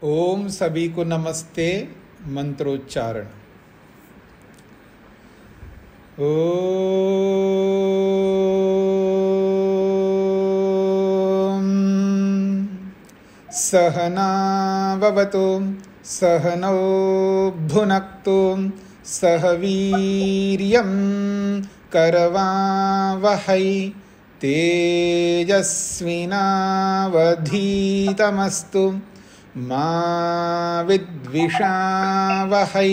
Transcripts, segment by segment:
ओम सभी को नमस्ते। मंत्रोच्चारण। ओम सहना भवतु सहनौ भुनक्तु सह वीर्यं करवावहै तेजस्विनावधीतमस्तु मा विद्विषावहै।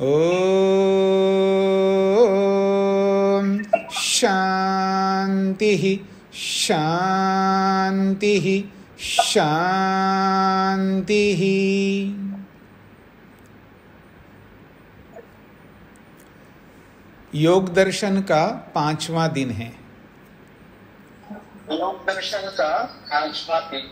ओम शांतिः शांतिः शांतिः। योग दर्शन का 5वां दिन है। योग दर्शन का 5वां दिन।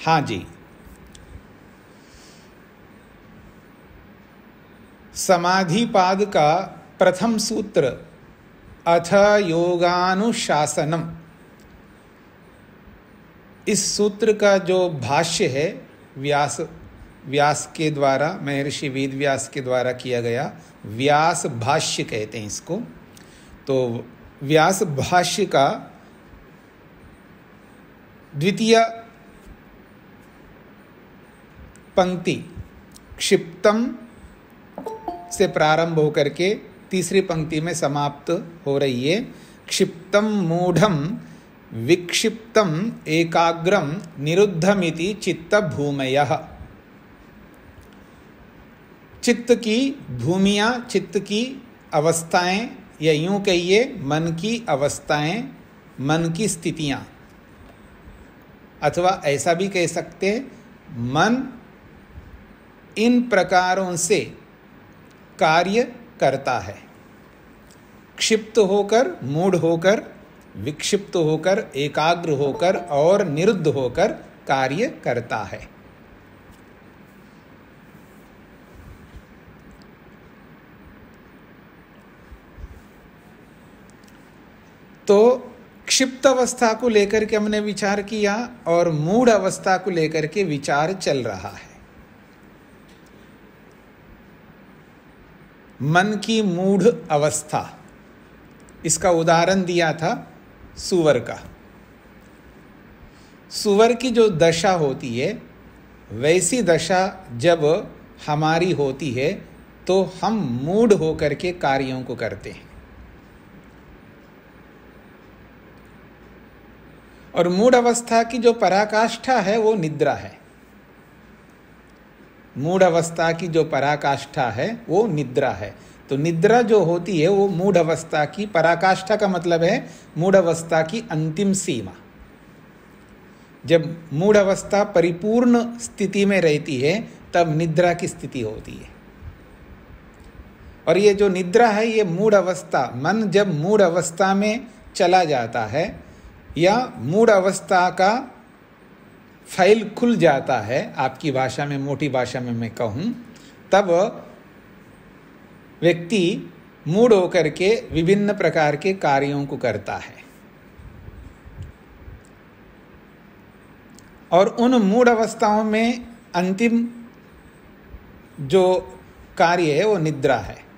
हाँ जी, समाधिपाद का प्रथम सूत्र अथ योगानुशासनम। इस सूत्र का जो भाष्य है व्यास के द्वारा, महर्षि वेद व्यास के द्वारा किया गया, व्यास भाष्य कहते हैं इसको। तो व्यास भाष्य का द्वितीय पंक्ति क्षिप्तम से प्रारंभ होकर के तीसरी पंक्ति में समाप्त हो रही है। क्षिप्तम मूढ़म विक्षिप्तम एकाग्रम निरुद्धमिति चित्त भूमयः। चित्त की भूमियाँ, चित्त की अवस्थाएं, या यूं कहिए मन की अवस्थाएं, मन की स्थितियाँ, अथवा ऐसा भी कह सकते हैं मन इन प्रकारों से कार्य करता है। क्षिप्त होकर, मूढ़ होकर, विक्षिप्त होकर, एकाग्र होकर और निरुद्ध होकर कार्य करता है। तो क्षिप्त अवस्था को लेकर के हमने विचार किया और मूढ़ अवस्था को लेकर के विचार चल रहा है। मन की मूढ़ अवस्था, इसका उदाहरण दिया था सूअर का। सूअर की जो दशा होती है, वैसी दशा जब हमारी होती है तो हम मूढ़ होकर के कार्यों को करते हैं। और मूढ़ अवस्था की जो पराकाष्ठा है वो निद्रा है। मूढ़ अवस्था की जो पराकाष्ठा है वो निद्रा है। तो निद्रा जो होती है वो मूढ़ अवस्था की पराकाष्ठा का मतलब है मूढ़ अवस्था की अंतिम सीमा। जब मूढ़ अवस्था परिपूर्ण स्थिति में रहती है तब निद्रा की स्थिति होती है। और ये जो निद्रा है, ये मूढ़ अवस्था, मन जब मूढ़ अवस्था में चला जाता है या मूढ़ अवस्था का फाइल खुल जाता है, आपकी भाषा में, मोटी भाषा में मैं कहूँ, तब व्यक्ति मूढ़ होकर के विभिन्न प्रकार के कार्यों को करता है। और उन मूढ़ अवस्थाओं में अंतिम जो कार्य है वो निद्रा है।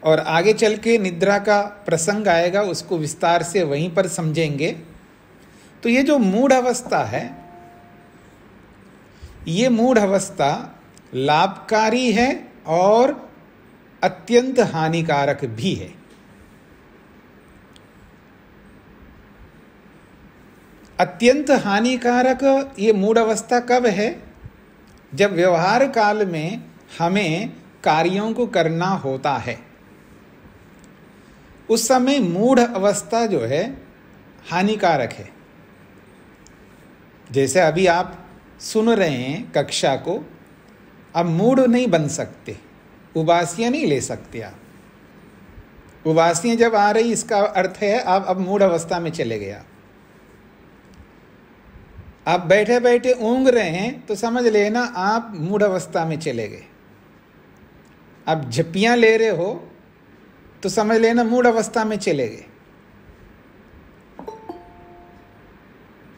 और आगे चल के निद्रा का प्रसंग आएगा, उसको विस्तार से वहीं पर समझेंगे। तो ये जो मूढ़ अवस्था है, ये मूढ़ अवस्था लाभकारी है और अत्यंत हानिकारक भी है। अत्यंत हानिकारक ये मूढ़ अवस्था कब है? जब व्यवहार काल में हमें कार्यों को करना होता है, उस समय मूढ़ अवस्था जो है हानिकारक है। जैसे अभी आप सुन रहे हैं कक्षा को, अब मूढ़ नहीं बन सकते, उबासियां नहीं ले सकते आप। उबासियां जब आ रही, इसका अर्थ है आप अब मूढ़ अवस्था में चले गए। आप बैठे बैठे ऊँघ रहे हैं तो समझ लेना आप मूढ़ अवस्था में चले गए। आप झप्पियाँ ले रहे हो तो समझ लेना मूढ़ अवस्था में चले गए।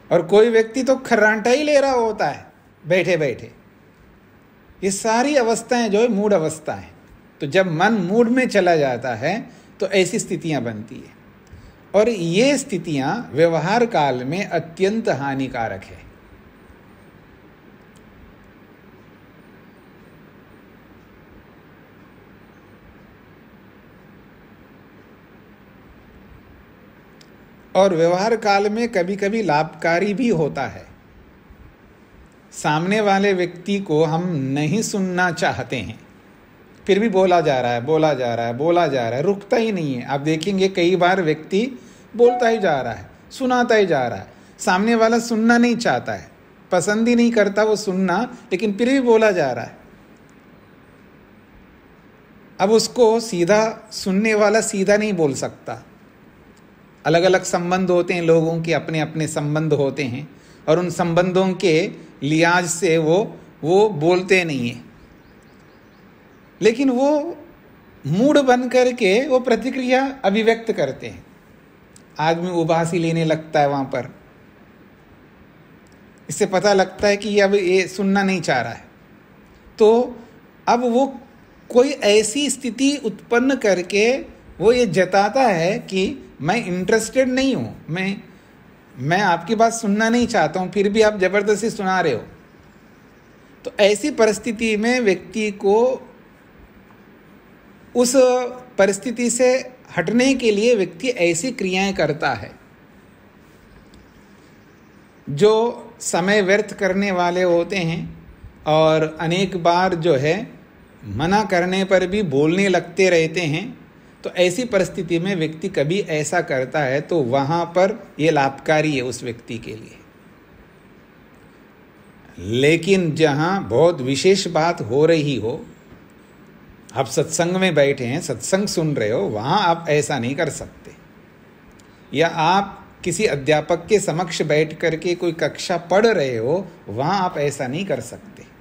और कोई व्यक्ति तो खर्राटा ही ले रहा होता है बैठे बैठे। ये सारी अवस्थाएं जो है मूढ़ अवस्था है। तो जब मन मूढ़ में चला जाता है तो ऐसी स्थितियां बनती है, और ये स्थितियां व्यवहार काल में अत्यंत हानिकारक है। और व्यवहार काल में कभी कभी लाभकारी भी होता है। सामने वाले व्यक्ति को हम नहीं सुनना चाहते हैं, फिर भी बोला जा रहा है, बोला जा रहा है, बोला जा रहा है, रुकता ही नहीं है। आप देखेंगे कई बार व्यक्ति बोलता ही जा रहा है, सुनाता ही जा रहा है। सामने वाला सुनना नहीं चाहता है, पसंद ही नहीं करता वो सुनना, लेकिन फिर भी बोला जा रहा है। अब उसको सीधा सुनने वाला सीधा नहीं बोल सकता। अलग अलग संबंध होते हैं लोगों के, अपने अपने संबंध होते हैं, और उन संबंधों के लिहाज से वो बोलते नहीं है, लेकिन वो मूड बन करके वो प्रतिक्रिया अभिव्यक्त करते हैं। आदमी उबासी लेने लगता है वहाँ पर, इससे पता लगता है कि अब ये सुनना नहीं चाह रहा है। तो अब वो कोई ऐसी स्थिति उत्पन्न करके वो ये जताता है कि मैं इंटरेस्टेड नहीं हूँ, मैं आपकी बात सुनना नहीं चाहता हूँ, फिर भी आप जबरदस्ती सुना रहे हो। तो ऐसी परिस्थिति में व्यक्ति को उस परिस्थिति से हटने के लिए व्यक्ति ऐसी क्रियाएं करता है जो समय व्यर्थ करने वाले होते हैं, और अनेक बार जो है मना करने पर भी बोलने लगते रहते हैं। तो ऐसी परिस्थिति में व्यक्ति कभी ऐसा करता है तो वहाँ पर ये लाभकारी है उस व्यक्ति के लिए। लेकिन जहाँ बहुत विशेष बात हो रही हो, आप सत्संग में बैठे हैं, सत्संग सुन रहे हो, वहाँ आप ऐसा नहीं कर सकते। या आप किसी अध्यापक के समक्ष बैठ करके कोई कक्षा पढ़ रहे हो, वहाँ आप ऐसा नहीं कर सकते।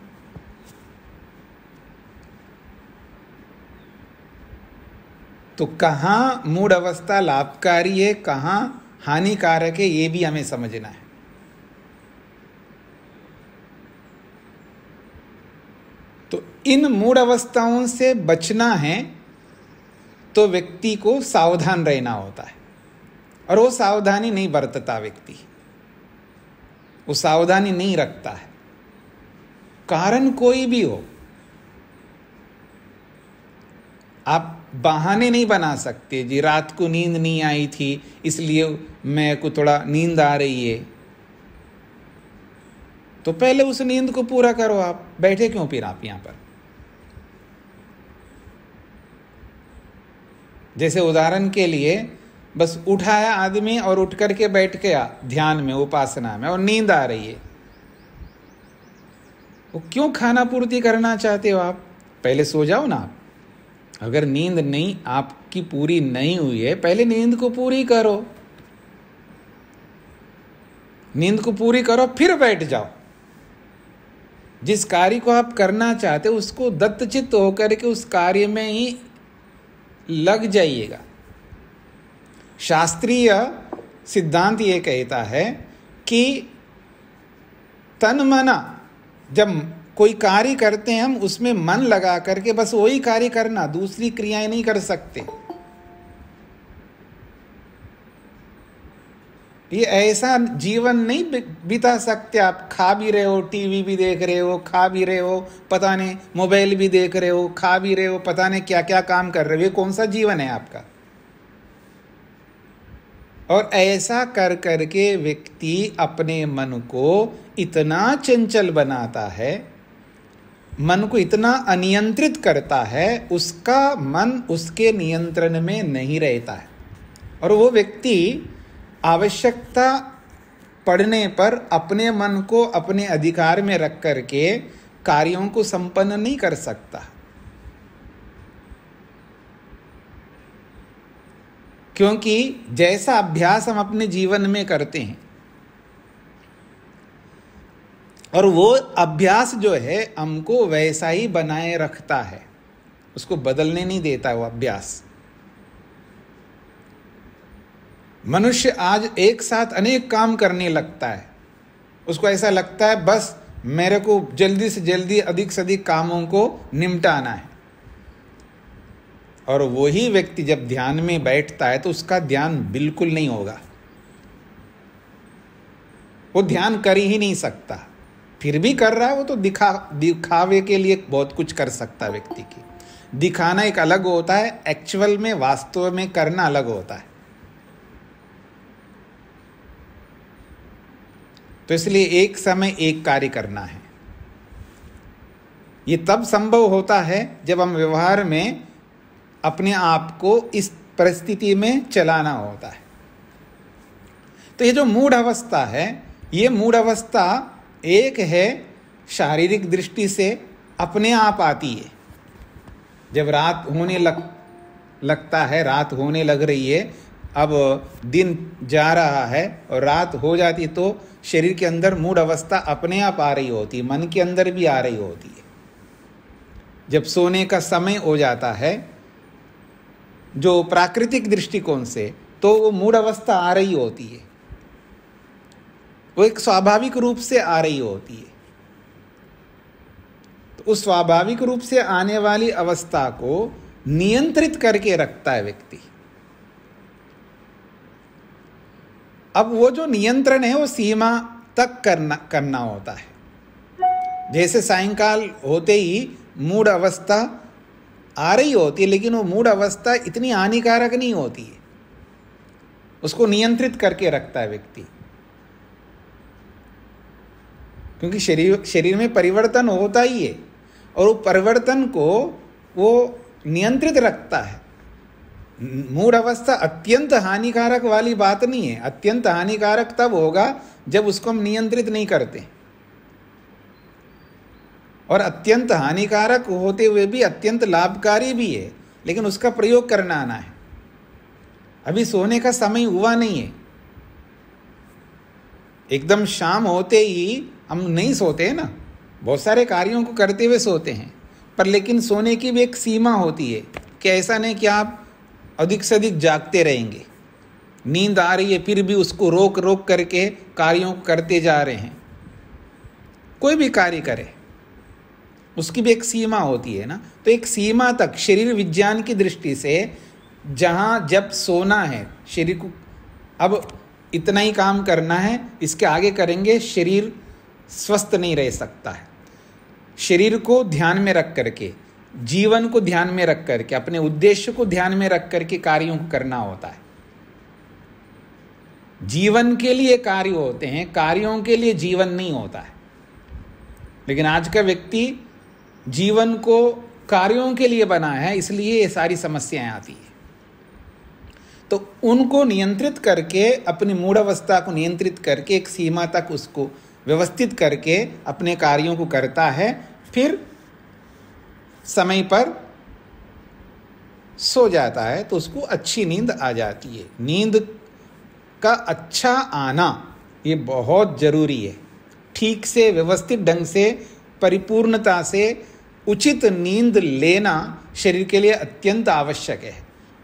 तो कहाँ मूढ़ अवस्था लाभकारी है, कहाँ हानिकारक है, ये भी हमें समझना है। तो इन मूढ़ अवस्थाओं से बचना है तो व्यक्ति को सावधान रहना होता है, और वो सावधानी नहीं बरतता व्यक्ति, वो सावधानी नहीं रखता है। कारण कोई भी हो, आप बहाने नहीं बना सकते जी रात को नींद नहीं आई थी इसलिए मैं को थोड़ा नींद आ रही है। तो पहले उस नींद को पूरा करो। आप बैठे क्यों फिर आप यहां पर? जैसे उदाहरण के लिए बस उठाया आदमी और उठ करके बैठ गया ध्यान में, उपासना में, और नींद आ रही है। वो क्यों खाना पूर्ति करना चाहते हो आप? पहले सो जाओ ना आप। अगर नींद नहीं आपकी पूरी नहीं हुई है, पहले नींद को पूरी करो। नींद को पूरी करो फिर बैठ जाओ। जिस कार्य को आप करना चाहते हो उसको दत्तचित्त होकर के उस कार्य में ही लग जाइएगा। शास्त्रीय सिद्धांत ये कहता है कि तन मना, जब कोई कार्य करते हैं हम उसमें मन लगा करके बस वही कार्य करना, दूसरी क्रियाएं नहीं कर सकते। ये ऐसा जीवन नहीं बिता सकते आप। खा भी रहे हो, टीवी भी देख रहे हो, खा भी रहे हो, पता नहीं मोबाइल भी देख रहे हो, खा भी रहे हो, पता नहीं क्या क्या काम कर रहे हो। ये कौन सा जीवन है आपका? और ऐसा कर करके व्यक्ति अपने मन को इतना चंचल बनाता है, मन को इतना अनियंत्रित करता है, उसका मन उसके नियंत्रण में नहीं रहता है, और वो व्यक्ति आवश्यकता पड़ने पर अपने मन को अपने अधिकार में रख करके कार्यों को संपन्न नहीं कर सकता। क्योंकि जैसा अभ्यास हम अपने जीवन में करते हैं, और वो अभ्यास जो है हमको वैसा ही बनाए रखता है, उसको बदलने नहीं देता वो अभ्यास। मनुष्य आज एक साथ अनेक काम करने लगता है, उसको ऐसा लगता है बस मेरे को जल्दी से जल्दी अधिक से अधिक कामों को निपटाना है। और वही व्यक्ति जब ध्यान में बैठता है तो उसका ध्यान बिल्कुल नहीं होगा, वो ध्यान कर ही नहीं सकता। फिर भी कर रहा है वो तो दिखावे के लिए बहुत कुछ कर सकता है व्यक्ति की। दिखाना एक अलग होता है, एक्चुअल में वास्तव में करना अलग होता है। तो इसलिए एक समय एक कार्य करना है। ये तब संभव होता है जब हम व्यवहार में अपने आप को इस परिस्थिति में चलाना होता है। तो ये जो मूढ़ अवस्था है, ये मूढ़ अवस्था एक है शारीरिक दृष्टि से अपने आप आती है। जब रात होने लगता है, रात होने लग रही है, अब दिन जा रहा है और रात हो जाती, तो शरीर के अंदर मूढ़ अवस्था अपने आप आ रही होती है, मन के अंदर भी आ रही होती है। जब सोने का समय हो जाता है, जो प्राकृतिक दृष्टिकोण से, तो वो मूढ़ अवस्था आ रही होती है, वो एक स्वाभाविक रूप से आ रही होती है। तो उस स्वाभाविक रूप से आने वाली अवस्था को नियंत्रित करके रखता है व्यक्ति। अब वो जो नियंत्रण है वो सीमा तक करना होता है। जैसे सायंकाल होते ही मूढ़ अवस्था आ रही होती है, लेकिन वो मूढ़ अवस्था इतनी हानिकारक नहीं होती है, उसको नियंत्रित करके रखता है व्यक्ति। क्योंकि शरीर में परिवर्तन होता ही है और वो परिवर्तन को वो नियंत्रित रखता है। मूढ़ अवस्था अत्यंत हानिकारक वाली बात नहीं है। अत्यंत हानिकारक तब होगा जब उसको हम नियंत्रित नहीं करते, और अत्यंत हानिकारक होते हुए भी अत्यंत लाभकारी भी है, लेकिन उसका प्रयोग करना आना है। अभी सोने का समय हुआ नहीं है, एकदम शाम होते ही हम नहीं सोते हैं ना, बहुत सारे कार्यों को करते हुए सोते हैं, पर लेकिन सोने की भी एक सीमा होती है कि ऐसा नहीं कि आप अधिक से अधिक जागते रहेंगे। नींद आ रही है फिर भी उसको रोक रोक करके कार्यों को करते जा रहे हैं। कोई भी कार्य करे उसकी भी एक सीमा होती है ना। तो एक सीमा तक शरीर विज्ञान की दृष्टि से जहाँ जब सोना है, शरीर को अब इतना ही काम करना है, इसके आगे करेंगे शरीर स्वस्थ नहीं रह सकता है। शरीर को ध्यान में रख करके, जीवन को ध्यान में रख करके, अपने उद्देश्य को ध्यान में रख करके कार्यों को करना होता है। जीवन के लिए कार्य होते हैं, कार्यों के लिए जीवन नहीं होता है। लेकिन आज का व्यक्ति जीवन को कार्यों के लिए बना है, इसलिए ये सारी समस्याएं आती है। तो उनको नियंत्रित करके, अपनी मूढ़ अवस्था को नियंत्रित करके, एक सीमा तक उसको व्यवस्थित करके अपने कार्यों को करता है, फिर समय पर सो जाता है, तो उसको अच्छी नींद आ जाती है। नींद का अच्छा आना ये बहुत जरूरी है। ठीक से, व्यवस्थित ढंग से, परिपूर्णता से उचित नींद लेना शरीर के लिए अत्यंत आवश्यक है।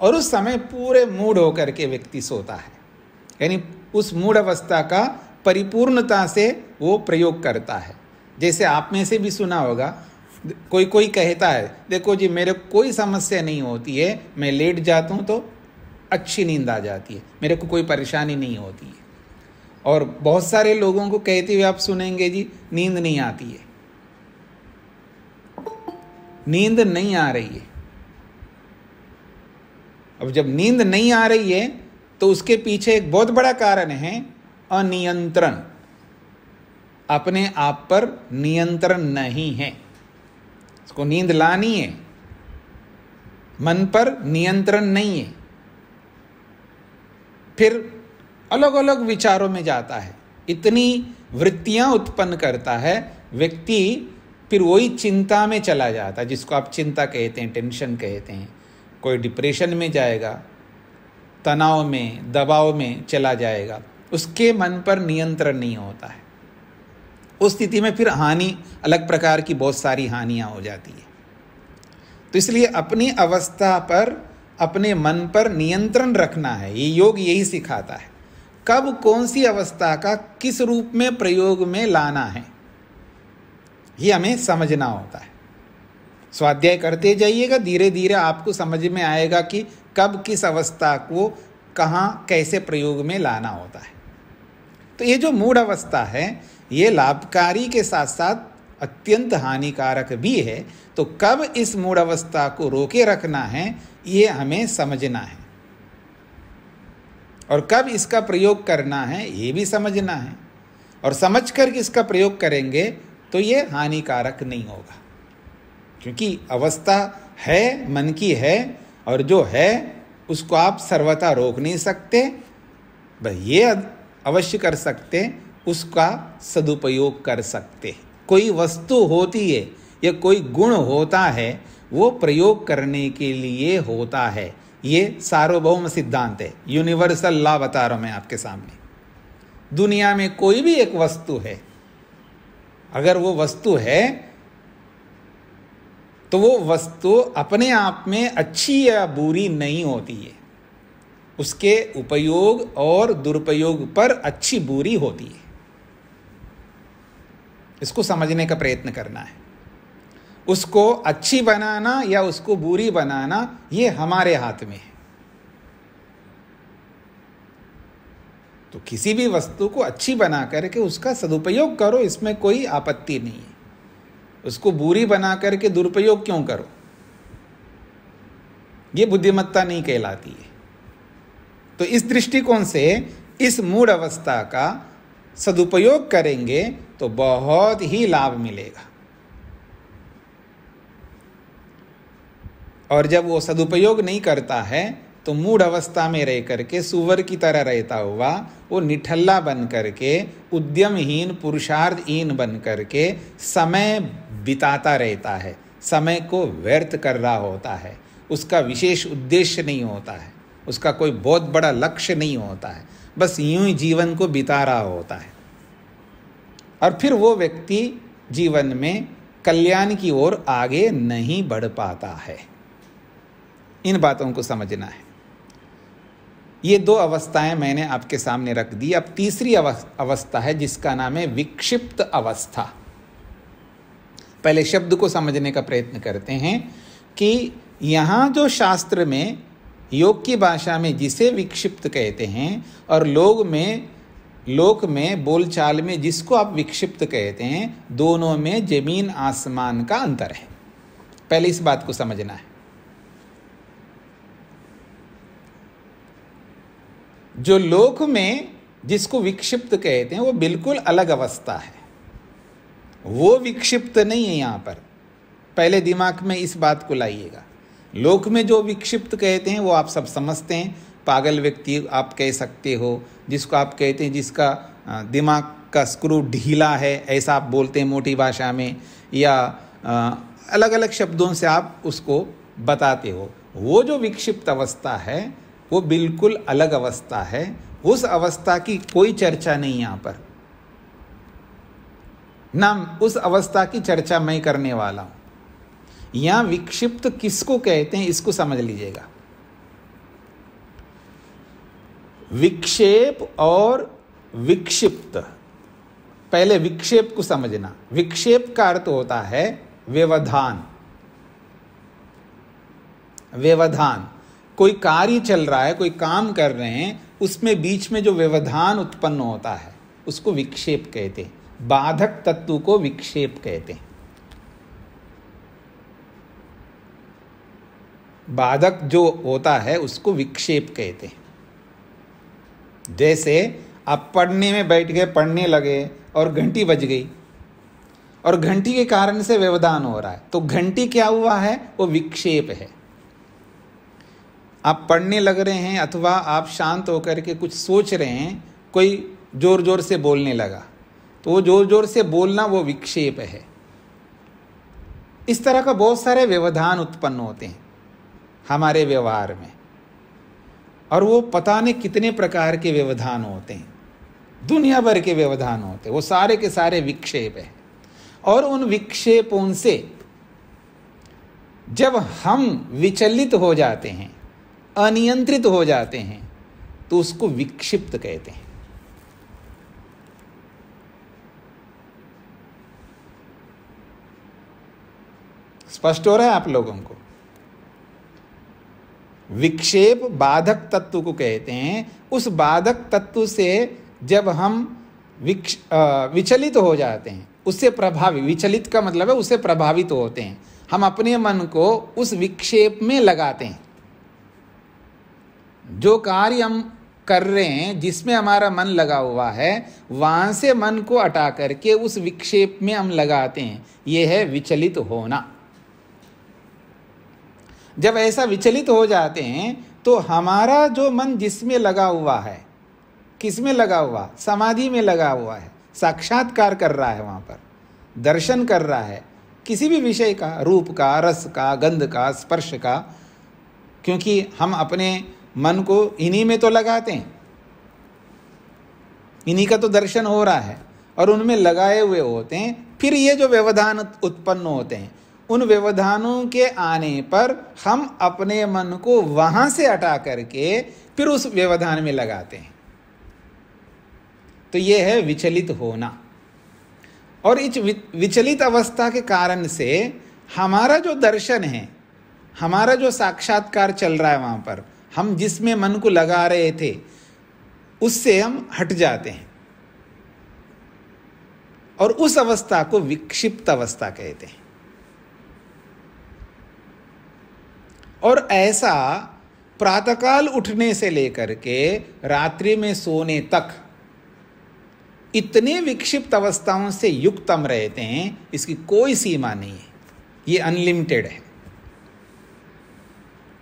और उस समय पूरे मूड होकर के व्यक्ति सोता है, यानी उस मूड अवस्था का परिपूर्णता से वो प्रयोग करता है। जैसे आप में से भी सुना होगा, कोई कहता है, देखो जी मेरे कोई समस्या नहीं होती है, मैं लेट जाता हूँ तो अच्छी नींद आ जाती है, मेरे को कोई परेशानी नहीं होती है। और बहुत सारे लोगों को कहते हुए आप सुनेंगे, जी नींद नहीं आती है, नींद नहीं आ रही है। अब जब नींद नहीं आ रही है तो उसके पीछे एक बहुत बड़ा कारण है अनियंत्रण। अपने आप पर नियंत्रण नहीं है। उसको नींद लानी है, मन पर नियंत्रण नहीं है, फिर अलग अलग विचारों में जाता है, इतनी वृत्तियां उत्पन्न करता है व्यक्ति, फिर वही चिंता में चला जाता है, जिसको आप चिंता कहते हैं, टेंशन कहते हैं। कोई डिप्रेशन में जाएगा, तनाव में, दबाव में चला जाएगा, उसके मन पर नियंत्रण नहीं होता है। उस स्थिति में फिर हानि, अलग प्रकार की बहुत सारी हानियां हो जाती है। तो इसलिए अपनी अवस्था पर, अपने मन पर नियंत्रण रखना है। ये योग यही सिखाता है, कब कौन सी अवस्था का किस रूप में प्रयोग में लाना है, ये हमें समझना होता है। स्वाध्याय करते जाइएगा, धीरे धीरे आपको समझ में आएगा कि कब किस अवस्था को कहाँ कैसे प्रयोग में लाना होता है। तो ये जो मूढ़ अवस्था है, ये लाभकारी के साथ साथ अत्यंत हानिकारक भी है। तो कब इस मूढ़ अवस्था को रोके रखना है, ये हमें समझना है, और कब इसका प्रयोग करना है, ये भी समझना है। और समझकर इसका प्रयोग करेंगे तो ये हानिकारक नहीं होगा, क्योंकि अवस्था है, मन की है, और जो है उसको आप सर्वथा रोक नहीं सकते। बस ये अवश्य कर सकते, उसका सदुपयोग कर सकते। कोई वस्तु होती है या कोई गुण होता है, वो प्रयोग करने के लिए होता है। ये सार्वभौम सिद्धांत है, यूनिवर्सल लॉ बता रहा हूं मैं आपके सामने। दुनिया में कोई भी एक वस्तु है, अगर वो वस्तु है तो वो वस्तु अपने आप में अच्छी या बुरी नहीं होती है, उसके उपयोग और दुरुपयोग पर अच्छी बुरी होती है। इसको समझने का प्रयत्न करना है। उसको अच्छी बनाना या उसको बुरी बनाना, ये हमारे हाथ में है। तो किसी भी वस्तु को अच्छी बना करके उसका सदुपयोग करो, इसमें कोई आपत्ति नहीं है। उसको बुरी बना करके दुरुपयोग क्यों करो, ये बुद्धिमत्ता नहीं कहलाती है। तो इस दृष्टिकोण से इस मूढ़ अवस्था का सदुपयोग करेंगे तो बहुत ही लाभ मिलेगा। और जब वो सदुपयोग नहीं करता है तो मूढ़ अवस्था में रह करके सुअर की तरह रहता हुआ वो निठल्ला बन करके, उद्यमहीन, पुरुषार्थहीन बन करके समय बिताता रहता है, समय को व्यर्थ कर रहा होता है। उसका विशेष उद्देश्य नहीं होता है, उसका कोई बहुत बड़ा लक्ष्य नहीं होता है, बस यूं ही जीवन को बिता रहा होता है। और फिर वो व्यक्ति जीवन में कल्याण की ओर आगे नहीं बढ़ पाता है। इन बातों को समझना है। ये दो अवस्थाएं मैंने आपके सामने रख दी। अब तीसरी अवस्था है जिसका नाम है विक्षिप्त अवस्था। पहले शब्द को समझने का प्रयत्न करते हैं कि यहाँ जो शास्त्र में योग की भाषा में जिसे विक्षिप्त कहते हैं और लोक में बोलचाल में जिसको आप विक्षिप्त कहते हैं, दोनों में जमीन आसमान का अंतर है। पहले इस बात को समझना है। जो लोक में जिसको विक्षिप्त कहते हैं वो बिल्कुल अलग अवस्था है, वो विक्षिप्त नहीं है। यहाँ पर पहले दिमाग में इस बात को लाइएगा। लोक में जो विक्षिप्त कहते हैं वो आप सब समझते हैं, पागल व्यक्ति आप कह सकते हो, जिसको आप कहते हैं जिसका दिमाग का स्क्रू ढीला है, ऐसा आप बोलते हैं मोटी भाषा में, या अलग अलग शब्दों से आप उसको बताते हो। वो जो विक्षिप्त अवस्था है वो बिल्कुल अलग अवस्था है। उस अवस्था की कोई चर्चा नहीं यहाँ पर, ना उस अवस्था की चर्चा मैं करने वाला हूँ। यहाँ विक्षिप्त किसको कहते हैं इसको समझ लीजिएगा। विक्षेप और विक्षिप्त, पहले विक्षेप को समझना। विक्षेप का अर्थ होता है व्यवधान। व्यवधान, कोई कार्य चल रहा है, कोई काम कर रहे हैं, उसमें बीच में जो व्यवधान उत्पन्न होता है उसको विक्षेप कहते हैं। बाधक तत्व को विक्षेप कहते हैं। बाधक जो होता है उसको विक्षेप कहते हैं। जैसे आप पढ़ने में बैठ गए, पढ़ने लगे और घंटी बज गई और घंटी के कारण से व्यवधान हो रहा है, तो घंटी क्या हुआ है? वो विक्षेप है। आप पढ़ने लग रहे हैं अथवा आप शांत होकर के कुछ सोच रहे हैं, कोई जोर जोर से बोलने लगा, तो वो जोर जोर से बोलना वो विक्षेप है। इस तरह का बहुत सारे व्यवधान उत्पन्न होते हैं हमारे व्यवहार में, और वो पता नहीं कितने प्रकार के व्यवधान होते हैं। दुनिया भर के व्यवधान होते, वो सारे के सारे विक्षेप है। और उन विक्षेपों से जब हम विचलित हो जाते हैं, अनियंत्रित हो जाते हैं, तो उसको विक्षिप्त कहते हैं। स्पष्ट हो रहा है आप लोगों को? विक्षेप बाधक तत्व को कहते हैं। उस बाधक तत्व से जब हम विचलित हो जाते हैं, उससे प्रभावित, विचलित का मतलब है उससे प्रभावित होते हैं, हम अपने मन को उस विक्षेप में लगाते हैं। जो कार्य हम कर रहे हैं, जिसमें हमारा मन लगा हुआ है, वहां से मन को हटा करके उस विक्षेप में हम लगाते हैं। यह है विचलित होना। जब ऐसा विचलित हो जाते हैं तो हमारा जो मन जिसमें लगा हुआ है, किसमें लगा हुआ? समाधि में लगा हुआ है, साक्षात्कार कर रहा है, वहाँ पर दर्शन कर रहा है किसी भी विषय का, रूप का, रस का, गंध का, स्पर्श का, क्योंकि हम अपने मन को इन्हीं में तो लगाते हैं, इन्हीं का तो दर्शन हो रहा है और उनमें लगाए हुए होते हैं। फिर ये जो व्यवधान उत्पन्न होते हैं, उन व्यवधानों के आने पर हम अपने मन को वहां से हटा करके फिर उस व्यवधान में लगाते हैं। तो ये है विचलित होना। और इस विचलित अवस्था के कारण से हमारा जो दर्शन है, हमारा जो साक्षात्कार चल रहा है, वहां पर हम जिसमें मन को लगा रहे थे, उससे हम हट जाते हैं और उस अवस्था को विक्षिप्त अवस्था कहते हैं। और ऐसा प्रातःकाल उठने से लेकर के रात्रि में सोने तक इतने विक्षिप्त अवस्थाओं से युक्त हम रहते हैं, इसकी कोई सीमा नहीं है। ये अनलिमिटेड है।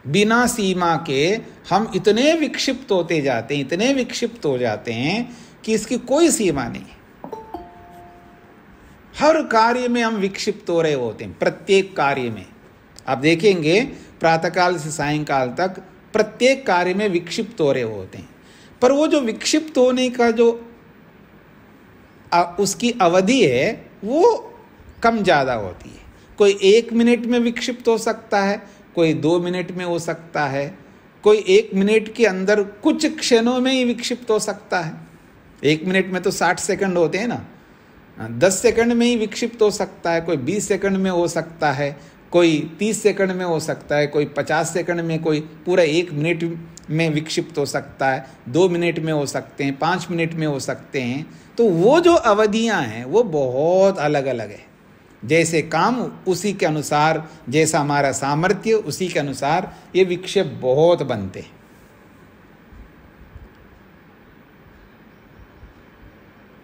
बिना सीमा के हम इतने विक्षिप्त होते जाते हैं, इतने विक्षिप्त हो जाते हैं कि इसकी कोई सीमा नहीं है। हर कार्य में हम विक्षिप्त हो रहे होते हैं, प्रत्येक कार्य में। आप देखेंगे प्रातःकाल से सायंकाल तक प्रत्येक कार्य में विक्षिप्त हो रहे होते हैं। पर वो जो विक्षिप्त होने का जो उसकी अवधि है, वो कम ज़्यादा होती है। कोई 1 मिनट में विक्षिप्त हो सकता है, कोई 2 मिनट में हो सकता है, कोई 1 मिनट के अंदर कुछ क्षणों में ही विक्षिप्त हो सकता है। 1 मिनट में तो 60 सेकंड होते हैं ना, 10 सेकंड में ही विक्षिप्त हो सकता है, कोई 20 सेकंड में हो सकता है, कोई 30 सेकंड में हो सकता है, कोई 50 सेकंड में, कोई पूरा 1 मिनट में विक्षिप्त हो सकता है, 2 मिनट में हो सकते हैं, 5 मिनट में हो सकते हैं। तो वो जो अवधियां हैं वो बहुत अलग अलग है। जैसे काम उसी के अनुसार, जैसा हमारा सामर्थ्य उसी के अनुसार ये विक्षेप बहुत बनते हैं।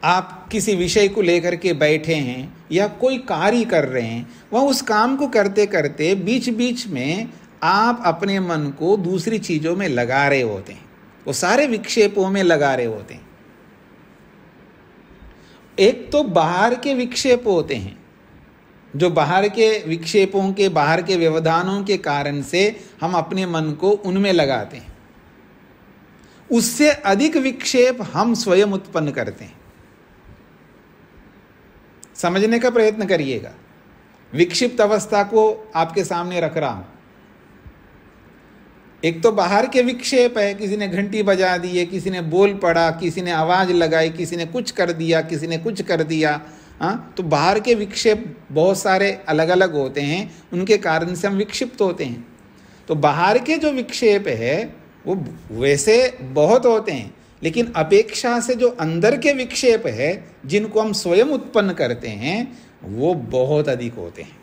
आप किसी विषय को लेकर के बैठे हैं या कोई कार्य कर रहे हैं, वह उस काम को करते करते बीच बीच में आप अपने मन को दूसरी चीज़ों में लगा रहे होते हैं, वो सारे विक्षेपों में लगा रहे होते हैं। एक तो बाहर के विक्षेप होते हैं, जो बाहर के विक्षेपों के, बाहर के व्यवधानों के कारण से हम अपने मन को उनमें लगाते हैं। उससे अधिक विक्षेप हम स्वयं उत्पन्न करते हैं। समझने का प्रयत्न करिएगा। विक्षिप्त अवस्था को आपके सामने रख रहा हूं। एक तो बाहर के विक्षेप है, किसी ने घंटी बजा दी है, किसी ने बोल पड़ा, किसी ने आवाज लगाई, किसी ने कुछ कर दिया, किसी ने कुछ कर दिया। हाँ, तो बाहर के विक्षेप बहुत सारे अलग अलग होते हैं, उनके कारण से हम विक्षिप्त होते हैं। तो बाहर के जो विक्षेप है वो वैसे बहुत होते हैं, लेकिन अपेक्षा से जो अंदर के विक्षेप है, जिनको हम स्वयं उत्पन्न करते हैं, वो बहुत अधिक होते हैं।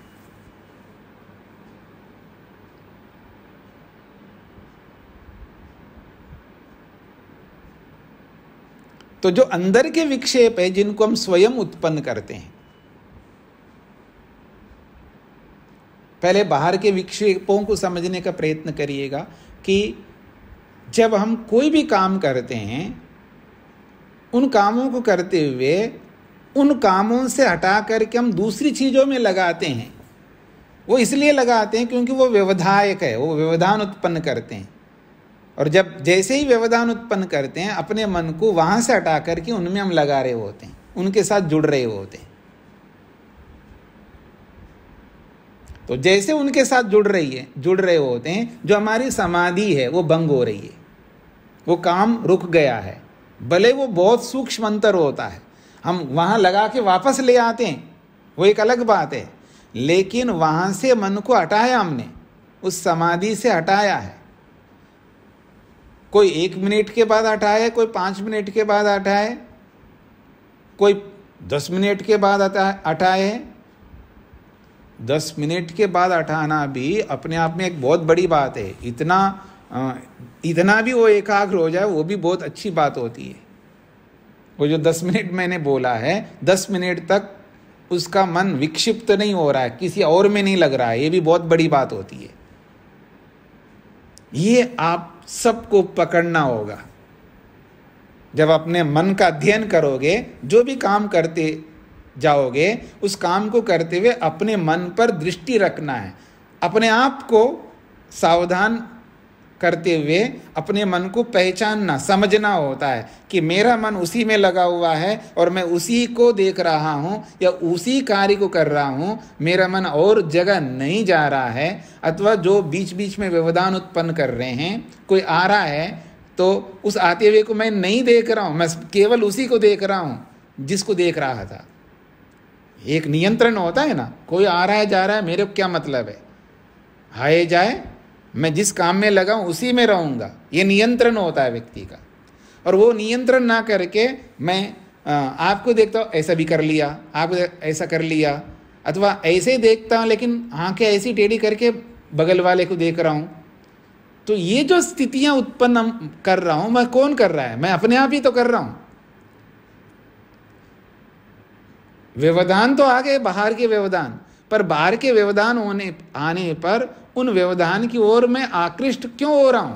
तो जो अंदर के विक्षेप है, जिनको हम स्वयं उत्पन्न करते हैं, पहले बाहर के विक्षेपों को समझने का प्रयत्न करिएगा कि जब हम कोई भी काम करते हैं, उन कामों को करते हुए उन कामों से हटा करके हम दूसरी चीज़ों में लगाते हैं। वो इसलिए लगाते हैं क्योंकि वो व्यवधायक है, वो व्यवधान उत्पन्न करते हैं। और जब जैसे ही व्यवधान उत्पन्न करते हैं अपने मन को वहां से हटा करके उनमें हम लगा रहे होते हैं, उनके साथ जुड़ रहे होते हैं। तो जैसे उनके साथ जुड़ रहे होते हैं, जो हमारी समाधि है वो भंग हो रही है, वो काम रुक गया है। भले वो बहुत सूक्ष्म अंतर होता है, हम वहां लगा के वापस ले आते हैं, वो एक अलग बात है, लेकिन वहां से मन को हटाया हमने, उस समाधि से हटाया है। कोई 1 मिनट के बाद हटाए, कोई 5 मिनट के बाद हटाए, कोई 10 मिनट के बाद हटाए। 10 मिनट के बाद हटाना भी अपने आप में एक बहुत बड़ी बात है। इतना भी वो एकाग्र हो जाए वो भी बहुत अच्छी बात होती है। वो जो 10 मिनट मैंने बोला है, 10 मिनट तक उसका मन विक्षिप्त नहीं हो रहा है, किसी और में नहीं लग रहा है, ये भी बहुत बड़ी बात होती है। ये आप सबको पकड़ना होगा। जब अपने मन का अध्ययन करोगे, जो भी काम करते जाओगे, उस काम को करते हुए अपने मन पर दृष्टि रखना है। अपने आप को सावधान करते हुए अपने मन को पहचानना, समझना होता है कि मेरा मन उसी में लगा हुआ है और मैं उसी को देख रहा हूँ या उसी कार्य को कर रहा हूँ, मेरा मन और जगह नहीं जा रहा है। अथवा जो बीच बीच में व्यवधान उत्पन्न कर रहे हैं, कोई आ रहा है तो उस आते हुए को मैं नहीं देख रहा हूँ, मैं केवल उसी को देख रहा हूँ जिसको देख रहा था। एक नियंत्रण होता है ना, कोई आ रहा है जा रहा है, मेरे को क्या मतलब है, आए जाए, मैं जिस काम में लगा हूं उसी में रहूंगा। ये नियंत्रण होता है व्यक्ति का। और वो नियंत्रण ना करके मैं आपको देखता हूँ, ऐसा भी कर लिया, आपको ऐसा कर लिया, अथवा ऐसे ही देखता हूँ लेकिन आंखें ऐसी टेढ़ी करके बगल वाले को देख रहा हूँ। तो ये जो स्थितियां उत्पन्न कर रहा हूं, मैं कौन कर रहा है? मैं अपने आप ही तो कर रहा हूं। व्यवधान तो आ गए बाहर के व्यवधान, पर बाहर के व्यवधान आने पर उन व्यवधान की ओर मैं आकृष्ट क्यों हो रहा हूं?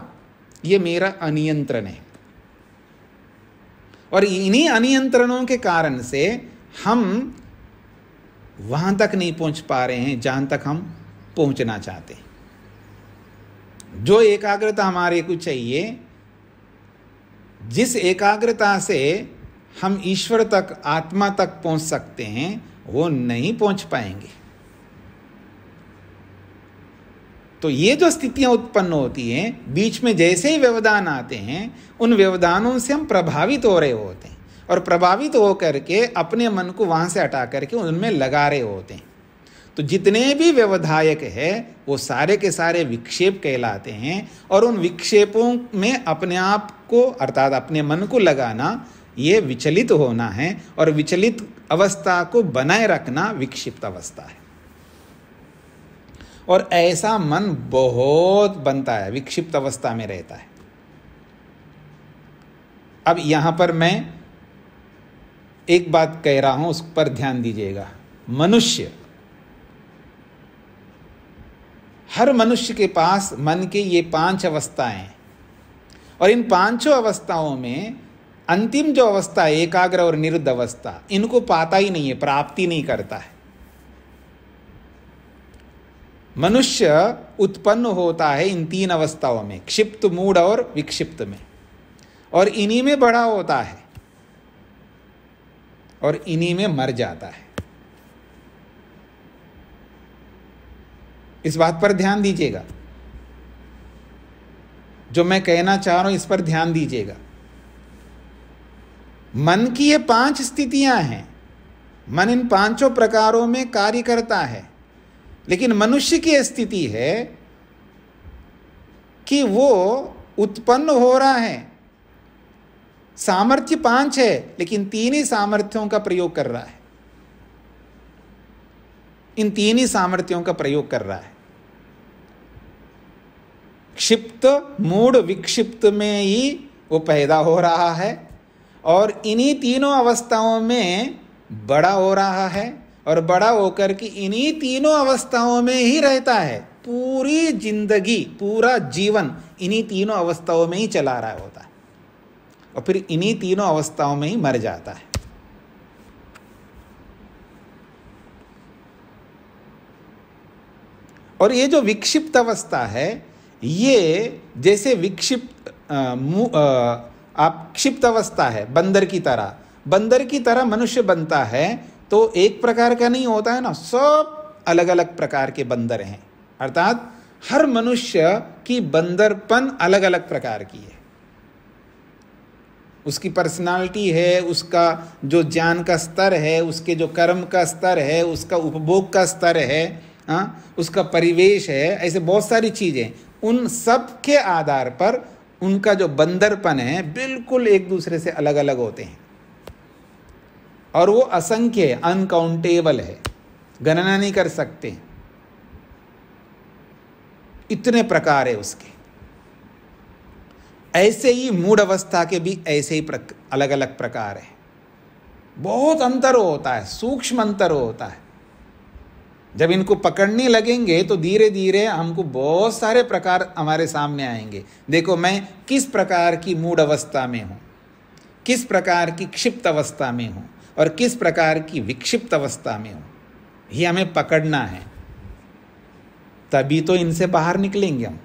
ये मेरा अनियंत्रण है। और इन्हीं अनियंत्रणों के कारण से हम वहां तक नहीं पहुंच पा रहे हैं जहां तक हम पहुंचना चाहते हैं। जो एकाग्रता हमारे को चाहिए, जिस एकाग्रता से हम ईश्वर तक, आत्मा तक पहुंच सकते हैं, वो नहीं पहुंच पाएंगे। तो ये जो स्थितियां उत्पन्न होती हैं, बीच में जैसे ही व्यवधान आते हैं, उन व्यवधानों से हम प्रभावित हो रहे होते हैं और प्रभावित होकर के अपने मन को वहां से हटा करके उनमें लगा रहे होते हैं। तो जितने भी व्यवधायक है वो सारे के सारे विक्षेप कहलाते हैं। और उन विक्षेपों में अपने आप को, अर्थात अपने मन को लगाना, ये विचलित होना है। और विचलित अवस्था को बनाए रखना विक्षिप्त अवस्था है। और ऐसा मन बहुत बनता है, विक्षिप्त अवस्था में रहता है। अब यहां पर मैं एक बात कह रहा हूं, उस पर ध्यान दीजिएगा। मनुष्य, हर मनुष्य के पास मन के ये 5 अवस्थाएं हैं। और इन 5 अवस्थाओं में अंतिम जो अवस्था है, एकाग्र और निरुद्ध अवस्था, इनको पाता ही नहीं है, प्राप्ति नहीं करता है। मनुष्य उत्पन्न होता है इन 3 अवस्थाओं में, क्षिप्त, मूढ़ और विक्षिप्त में, और इन्हीं में बड़ा होता है और इन्हीं में मर जाता है। इस बात पर ध्यान दीजिएगा, जो मैं कहना चाह रहा हूं इस पर ध्यान दीजिएगा। मन की ये 5 स्थितियां हैं, मन इन 5 प्रकारों में कार्य करता है। लेकिन मनुष्य की स्थिति है कि वो उत्पन्न हो रहा है, सामर्थ्य 5 है लेकिन 3 ही सामर्थ्यों का प्रयोग कर रहा है। इन 3 ही सामर्थ्यों का प्रयोग कर रहा है। क्षिप्त, मूढ़, विक्षिप्त में ही वो पैदा हो रहा है और इन्हीं तीनों अवस्थाओं में बड़ा हो रहा है और बड़ा होकर के इन्हीं तीनों अवस्थाओं में ही रहता है। पूरी जिंदगी, पूरा जीवन इन्हीं तीनों अवस्थाओं में ही चला रहा होता है और फिर इन्हीं तीनों अवस्थाओं में ही मर जाता है। और ये जो विक्षिप्त अवस्था है, ये जैसे विक्षिप्त आप क्षिप्त अवस्था है, बंदर की तरह मनुष्य बनता है तो एक प्रकार का नहीं होता है ना, सब अलग अलग प्रकार के बंदर हैं। अर्थात हर मनुष्य की बंदरपन अलग अलग प्रकार की है, उसकी पर्सनालिटी है, उसका जो ज्ञान का स्तर है, उसके जो कर्म का स्तर है, उसका उपभोग का स्तर है, उसका परिवेश है, ऐसे बहुत सारी चीज़ें, उन सब के आधार पर उनका जो बंदरपन है बिल्कुल एक दूसरे से अलग अलग होते हैं। और वो असंख्य, अनकाउंटेबल है, गणना नहीं कर सकते, इतने प्रकार है उसके। ऐसे ही मूढ़ अवस्था के भी ऐसे ही अलग अलग प्रकार है, बहुत अंतर होता है, सूक्ष्म अंतर होता है। जब इनको पकड़ने लगेंगे तो धीरे धीरे हमको बहुत सारे प्रकार हमारे सामने आएंगे। देखो मैं किस प्रकार की मूढ़ अवस्था में हूँ, किस प्रकार की क्षिप्त अवस्था में हूँ और किस प्रकार की विक्षिप्त अवस्था में हूँ, ये हमें पकड़ना है। तभी तो इनसे बाहर निकलेंगे हम,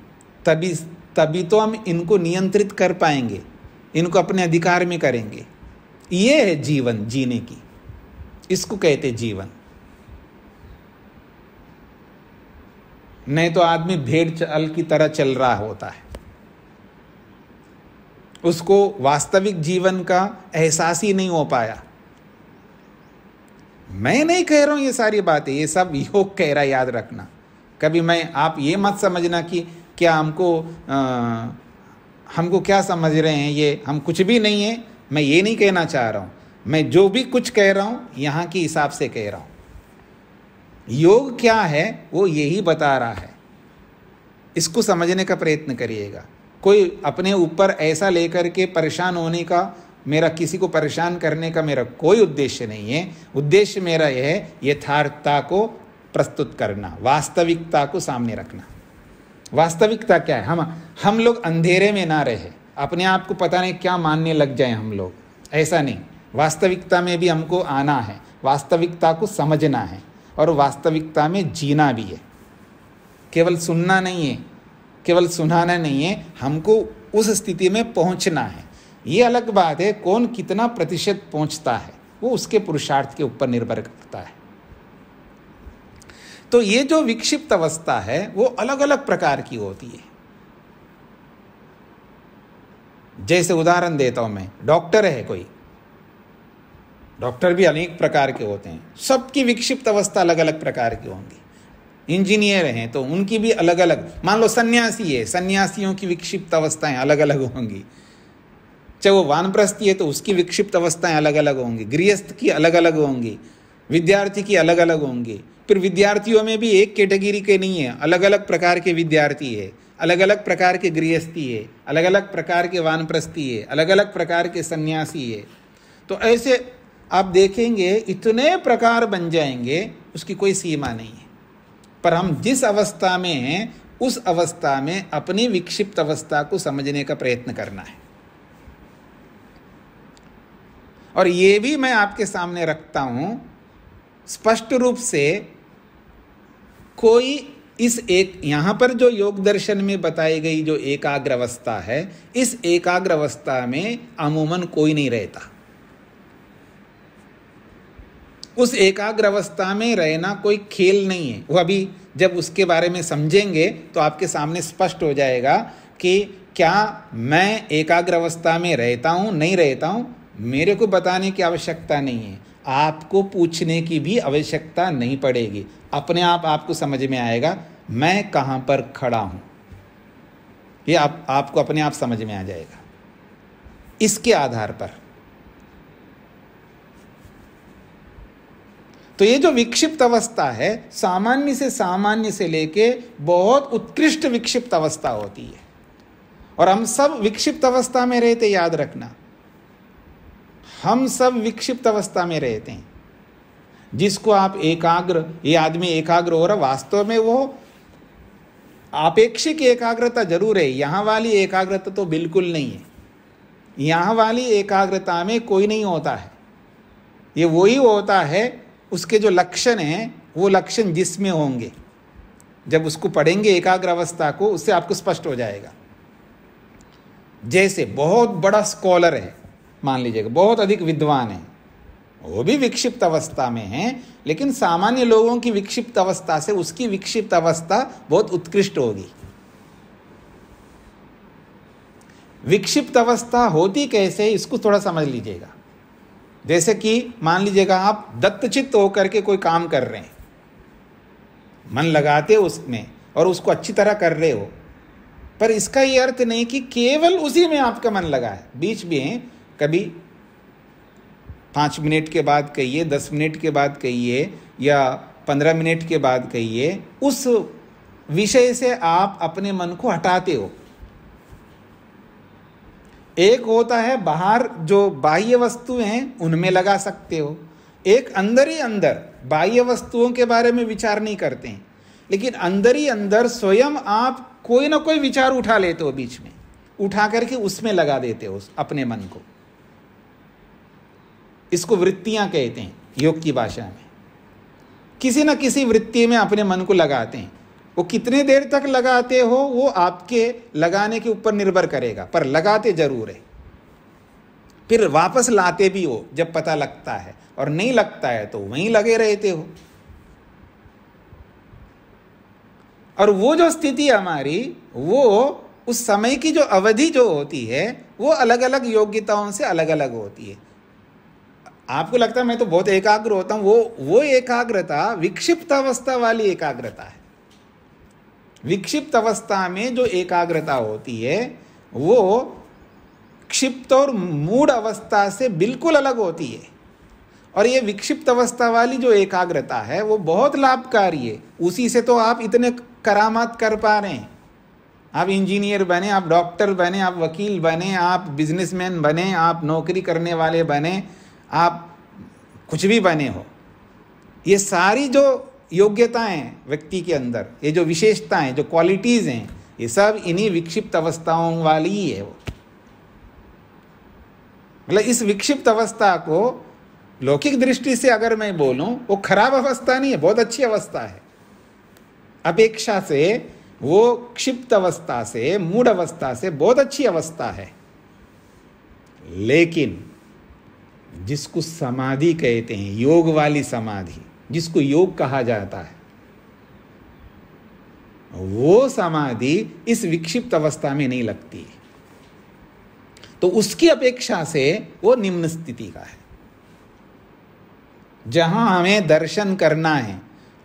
तभी तो हम इनको नियंत्रित कर पाएंगे, इनको अपने अधिकार में करेंगे। ये है जीवन जीने की, इसको कहते जीवन। नहीं तो आदमी भेड़ चाल की तरह चल रहा होता है, उसको वास्तविक जीवन का एहसास ही नहीं हो पाया। मैं नहीं कह रहा हूं ये सारी बातें, ये सब योग कह रहा है, याद रखना। कभी आप ये मत समझना कि क्या हमको क्या समझ रहे हैं, ये हम कुछ भी नहीं है। मैं ये नहीं कहना चाह रहा हूँ, मैं जो भी कुछ कह रहा हूँ यहाँ के हिसाब से कह रहा हूँ। योग क्या है वो यही बता रहा है, इसको समझने का प्रयत्न करिएगा। कोई अपने ऊपर ऐसा लेकर के परेशान होने का, मेरा किसी को परेशान करने का मेरा कोई उद्देश्य नहीं है। उद्देश्य मेरा यह है यथार्थता को प्रस्तुत करना, वास्तविकता को सामने रखना। वास्तविकता क्या है, हम लोग अंधेरे में ना रहे, अपने आप को पता नहीं क्या मानने लग जाए हम लोग, ऐसा नहीं। वास्तविकता में भी हमको आना है, वास्तविकता को समझना है और वास्तविकता में जीना भी है। केवल सुनना नहीं है, केवल सुनाना नहीं है, हमको उस स्थिति में पहुंचना है। ये अलग बात है, कौन कितना प्रतिशत पहुंचता है वो उसके पुरुषार्थ के ऊपर निर्भर करता है। तो ये जो विक्षिप्त अवस्था है वो अलग अलग प्रकार की होती है। जैसे उदाहरण देता हूं मैं, डॉक्टर है कोई, डॉक्टर भी अनेक प्रकार के होते हैं, सबकी विक्षिप्त अवस्था अलग अलग प्रकार की होंगी। इंजीनियर हैं तो उनकी भी अलग अलग, मान लो सन्यासी है, सन्यासियों की विक्षिप्त अवस्थाएं अलग अलग होंगी। चाहे वो वानप्रस्थी है तो उसकी विक्षिप्त अवस्थाएं अलग अलग होंगी, गृहस्थ की अलग अलग होंगी, विद्यार्थी की अलग अलग होंगी। फिर विद्यार्थियों में भी एक कैटेगरी के नहीं है, अलग अलग प्रकार के विद्यार्थी है, अलग अलग प्रकार के गृहस्थी है, अलग अलग प्रकार के वानप्रस्थी है, अलग अलग प्रकार के सन्यासी है। तो ऐसे आप देखेंगे इतने प्रकार बन जाएंगे, उसकी कोई सीमा नहीं है। पर हम जिस अवस्था में हैं उस अवस्था में अपनी विक्षिप्त अवस्था को समझने का प्रयत्न करना है। और ये भी मैं आपके सामने रखता हूं स्पष्ट रूप से। कोई इस एक यहां पर जो योग दर्शन में बताई गई जो एकाग्र अवस्था है, इस एकाग्र अवस्था में अमूमन कोई नहीं रहता। उस एकाग्र अवस्था में रहना कोई खेल नहीं है। वो अभी जब उसके बारे में समझेंगे तो आपके सामने स्पष्ट हो जाएगा कि क्या मैं एकाग्र अवस्था में रहता हूं, नहीं रहता हूं। मेरे को बताने की आवश्यकता नहीं है, आपको पूछने की भी आवश्यकता नहीं पड़ेगी। अपने आप आपको समझ में आएगा मैं कहाँ पर खड़ा हूँ, ये आपको अपने आप समझ में आ जाएगा। इसके आधार पर तो ये जो विक्षिप्त अवस्था है, सामान्य से लेके बहुत उत्कृष्ट विक्षिप्त अवस्था होती है। और हम सब विक्षिप्त अवस्था में रहते, याद रखना, हम सब विक्षिप्त अवस्था में रहते हैं। जिसको आप एकाग्र, ये आदमी एकाग्र हो रहा, वास्तव में वो आपेक्षिक एकाग्रता जरूर है, यहाँ वाली एकाग्रता तो बिल्कुल नहीं है। यहाँ वाली एकाग्रता में कोई नहीं होता है, ये वही होता है, उसके जो लक्षण हैं वो लक्षण जिसमें होंगे। जब उसको पढ़ेंगे एकाग्र अवस्था को, उससे आपको स्पष्ट हो जाएगा। जैसे बहुत बड़ा स्कॉलर है, मान लीजिएगा बहुत अधिक विद्वान है, वो भी विक्षिप्त अवस्था में है, लेकिन सामान्य लोगों की विक्षिप्त अवस्था से उसकी विक्षिप्त अवस्था बहुत उत्कृष्ट होगी। विक्षिप्त अवस्था होती कैसे, इसको थोड़ा समझ लीजिएगा। जैसे कि मान लीजिएगा आप दत्तचित्त होकर के कोई काम कर रहे हैं, मन लगाते हो उसमें और उसको अच्छी तरह कर रहे हो, पर इसका ये अर्थ नहीं कि केवल उसी में आपका मन लगा है। बीच में कभी 5 मिनट के बाद कहिए, 10 मिनट के बाद कहिए, या 15 मिनट के बाद कहिए, उस विषय से आप अपने मन को हटाते हो। एक होता है बाहर जो बाह्य वस्तुएं हैं उनमें लगा सकते हो, एक अंदर ही अंदर बाह्य वस्तुओं के बारे में विचार नहीं करते हैं, लेकिन अंदर ही अंदर स्वयं आप कोई ना कोई विचार उठा लेते हो, बीच में उठा करके उसमें लगा देते हो अपने मन को। इसको वृत्तियां कहते हैं योग की भाषा में। किसी न किसी वृत्ति में अपने मन को लगाते हैं। वो कितने देर तक लगाते हो वो आपके लगाने के ऊपर निर्भर करेगा, पर लगाते जरूर है। फिर वापस लाते भी हो जब पता लगता है, और नहीं लगता है तो वहीं लगे रहते हो। और वो जो स्थिति हमारी, वो उस समय की जो अवधि जो होती है वो अलग अलग योग्यताओं से अलग अलग होती है। आपको लगता है मैं तो बहुत एकाग्र होता हूं, वो एकाग्रता विक्षिप्त अवस्था वाली एकाग्रता है। विक्षिप्त अवस्था में जो एकाग्रता होती है वो क्षिप्त और मूढ़ अवस्था से बिल्कुल अलग होती है। और ये विक्षिप्त अवस्था वाली जो एकाग्रता है वो बहुत लाभकारी है। उसी से तो आप इतने करामात कर पा रहे हैं। आप इंजीनियर बने, आप डॉक्टर बने, आप वकील बने, आप बिजनेसमैन बने, आप नौकरी करने वाले बने, आप कुछ भी बने हो। ये सारी जो योग्यताएं व्यक्ति के अंदर, ये जो विशेषताएं, जो क्वालिटीज़ हैं, ये सब इन्हीं विक्षिप्त अवस्थाओं वाली ही है। वो मतलब इस विक्षिप्त अवस्था को लौकिक दृष्टि से अगर मैं बोलूं, वो खराब अवस्था नहीं है, बहुत अच्छी अवस्था है। अपेक्षा से वो क्षिप्त अवस्था से, मूढ़ अवस्था से बहुत अच्छी अवस्था है। लेकिन जिसको समाधि कहते हैं, योग वाली समाधि, जिसको योग कहा जाता है, वो समाधि इस विक्षिप्त अवस्था में नहीं लगती। तो उसकी अपेक्षा से वो निम्न स्थिति का है। जहां हमें दर्शन करना है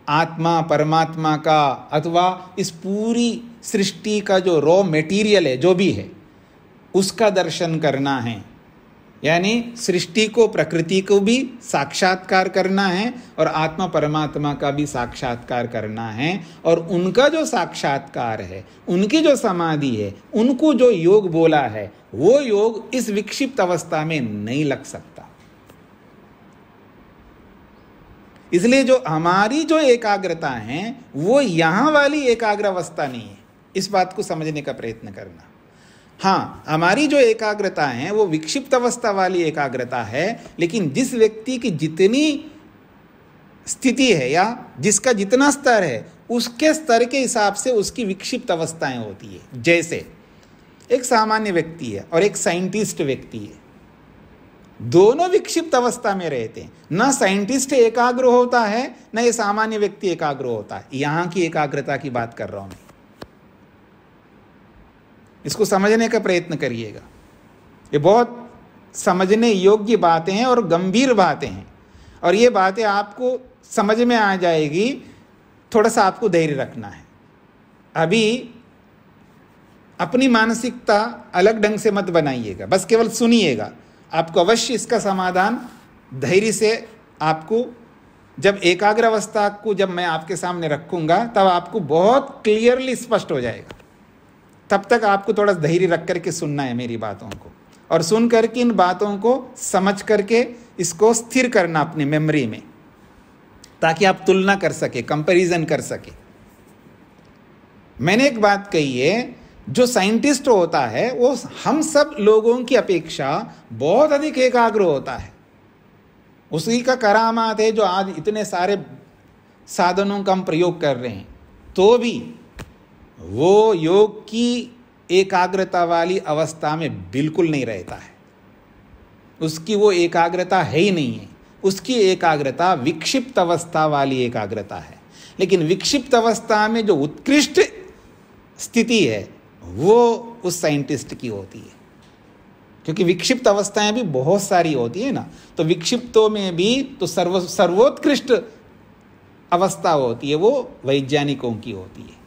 आत्मा परमात्मा का, अथवा इस पूरी सृष्टि का जो रॉ मटेरियल है, जो भी है, उसका दर्शन करना है। यानी सृष्टि को, प्रकृति को भी साक्षात्कार करना है और आत्मा परमात्मा का भी साक्षात्कार करना है। और उनका जो साक्षात्कार है, उनकी जो समाधि है, उनको जो योग बोला है, वो योग इस विक्षिप्त अवस्था में नहीं लग सकता। इसलिए जो हमारी जो एकाग्रता है वो यहां वाली एकाग्र अवस्था नहीं है। इस बात को समझने का प्रयत्न करना। हाँ, हमारी जो एकाग्रता है वो विक्षिप्त अवस्था वाली एकाग्रता है, लेकिन जिस व्यक्ति की जितनी स्थिति है या जिसका जितना स्तर है, उसके स्तर के हिसाब से उसकी विक्षिप्त अवस्थाएं होती है। जैसे एक सामान्य व्यक्ति है और एक साइंटिस्ट व्यक्ति है, दोनों विक्षिप्त अवस्था में रहते हैं। ना साइंटिस्ट एकाग्र होता है, ना ये सामान्य व्यक्ति एकाग्र होता है। यहां की एकाग्रता की बात कर रहा हूं मैं। इसको समझने का प्रयत्न करिएगा। ये बहुत समझने योग्य बातें हैं और गंभीर बातें हैं, और ये बातें आपको समझ में आ जाएगी। थोड़ा सा आपको धैर्य रखना है। अभी अपनी मानसिकता अलग ढंग से मत बनाइएगा, बस केवल सुनिएगा। आपको अवश्य इसका समाधान धैर्य से, आपको जब एकाग्र अवस्था को जब मैं आपके सामने रखूंगा तब आपको बहुत क्लियरली स्पष्ट हो जाएगा। तब तक आपको थोड़ा धैर्य रख करके सुनना है मेरी बातों को, और सुन करके इन बातों को समझ करके इसको स्थिर करना अपनी मेमोरी में, ताकि आप तुलना कर सके, कंपैरिजन कर सके। मैंने एक बात कही है, जो साइंटिस्ट होता है वो हम सब लोगों की अपेक्षा बहुत अधिक एकाग्र होता है। उसी का करामात है जो आज इतने सारे साधनों का हम प्रयोग कर रहे हैं, तो भी वो योग की एकाग्रता वाली अवस्था में बिल्कुल नहीं रहता है, उसकी वो एकाग्रता है ही नहीं है। उसकी एकाग्रता विक्षिप्त अवस्था वाली एकाग्रता है। लेकिन विक्षिप्त अवस्था में जो उत्कृष्ट स्थिति है वो उस साइंटिस्ट की होती है, क्योंकि विक्षिप्त अवस्थाएं भी बहुत सारी होती है ना, तो विक्षिप्तों में भी तो सर्वोत्कृष्ट अवस्था होती है, वो वैज्ञानिकों की होती है,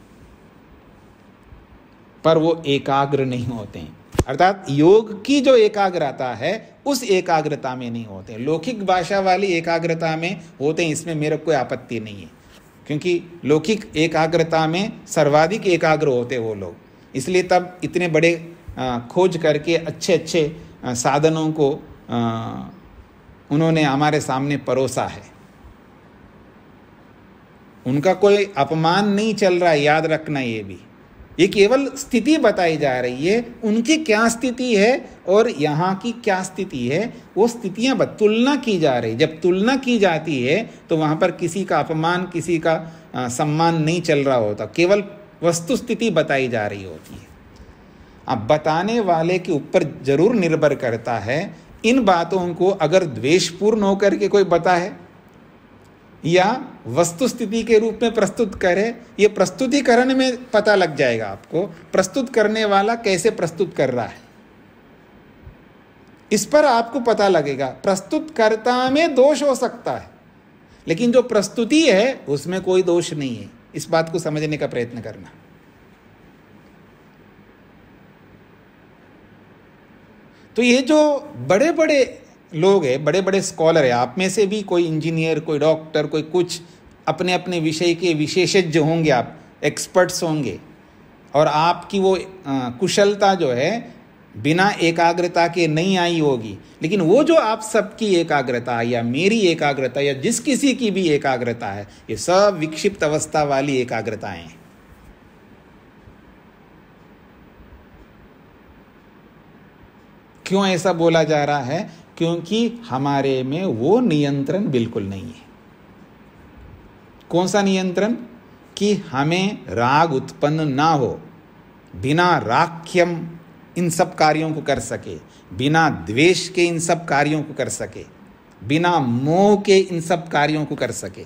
पर वो एकाग्र नहीं होते हैं। अर्थात योग की जो एकाग्रता है उस एकाग्रता में नहीं होते हैं। लौकिक भाषा वाली एकाग्रता में होते हैं, इसमें मेरे कोई आपत्ति नहीं है, क्योंकि लौकिक एकाग्रता में सर्वाधिक एकाग्र होते वो लोग, इसलिए तब इतने बड़े खोज करके अच्छे अच्छे साधनों को उन्होंने हमारे सामने परोसा है। उनका कोई अपमान नहीं चल रहा है, याद रखना। ये केवल स्थिति बताई जा रही है, उनकी क्या स्थिति है और यहाँ की क्या स्थिति है, वो स्थितियाँ तुलना की जा रही। जब तुलना की जाती है तो वहाँ पर किसी का अपमान, किसी का सम्मान नहीं चल रहा होता, केवल वस्तु स्थिति बताई जा रही होती है। अब बताने वाले के ऊपर जरूर निर्भर करता है, इन बातों को अगर द्वेषपूर्ण होकर के कोई बताए या वस्तु स्थिति के रूप में प्रस्तुत करे, ये प्रस्तुतिकरण में पता लग जाएगा आपको, प्रस्तुत करने वाला कैसे प्रस्तुत कर रहा है, इस पर आपको पता लगेगा। प्रस्तुतकर्ता में दोष हो सकता है, लेकिन जो प्रस्तुति है उसमें कोई दोष नहीं है। इस बात को समझने का प्रयत्न करना। तो ये जो बड़े बड़े लोग हैं, बड़े बड़े स्कॉलर हैं, आप में से भी कोई इंजीनियर, कोई डॉक्टर, कोई कुछ अपने अपने विषय के विशेषज्ञ होंगे, आप एक्सपर्ट्स होंगे, और आपकी वो कुशलता जो है बिना एकाग्रता के नहीं आई होगी। लेकिन वो जो आप सबकी एकाग्रता या मेरी एकाग्रता या जिस किसी की भी एकाग्रता है, ये सब विक्षिप्त अवस्था वाली एकाग्रताएं हैं। क्यों ऐसा बोला जा रहा है? क्योंकि हमारे में वो नियंत्रण बिल्कुल नहीं है। कौन सा नियंत्रण? कि हमें राग उत्पन्न ना हो, बिना राग के हम इन सब कार्यों को कर सके, बिना द्वेष के इन सब कार्यों को कर सके, बिना मोह के इन सब कार्यों को कर सके।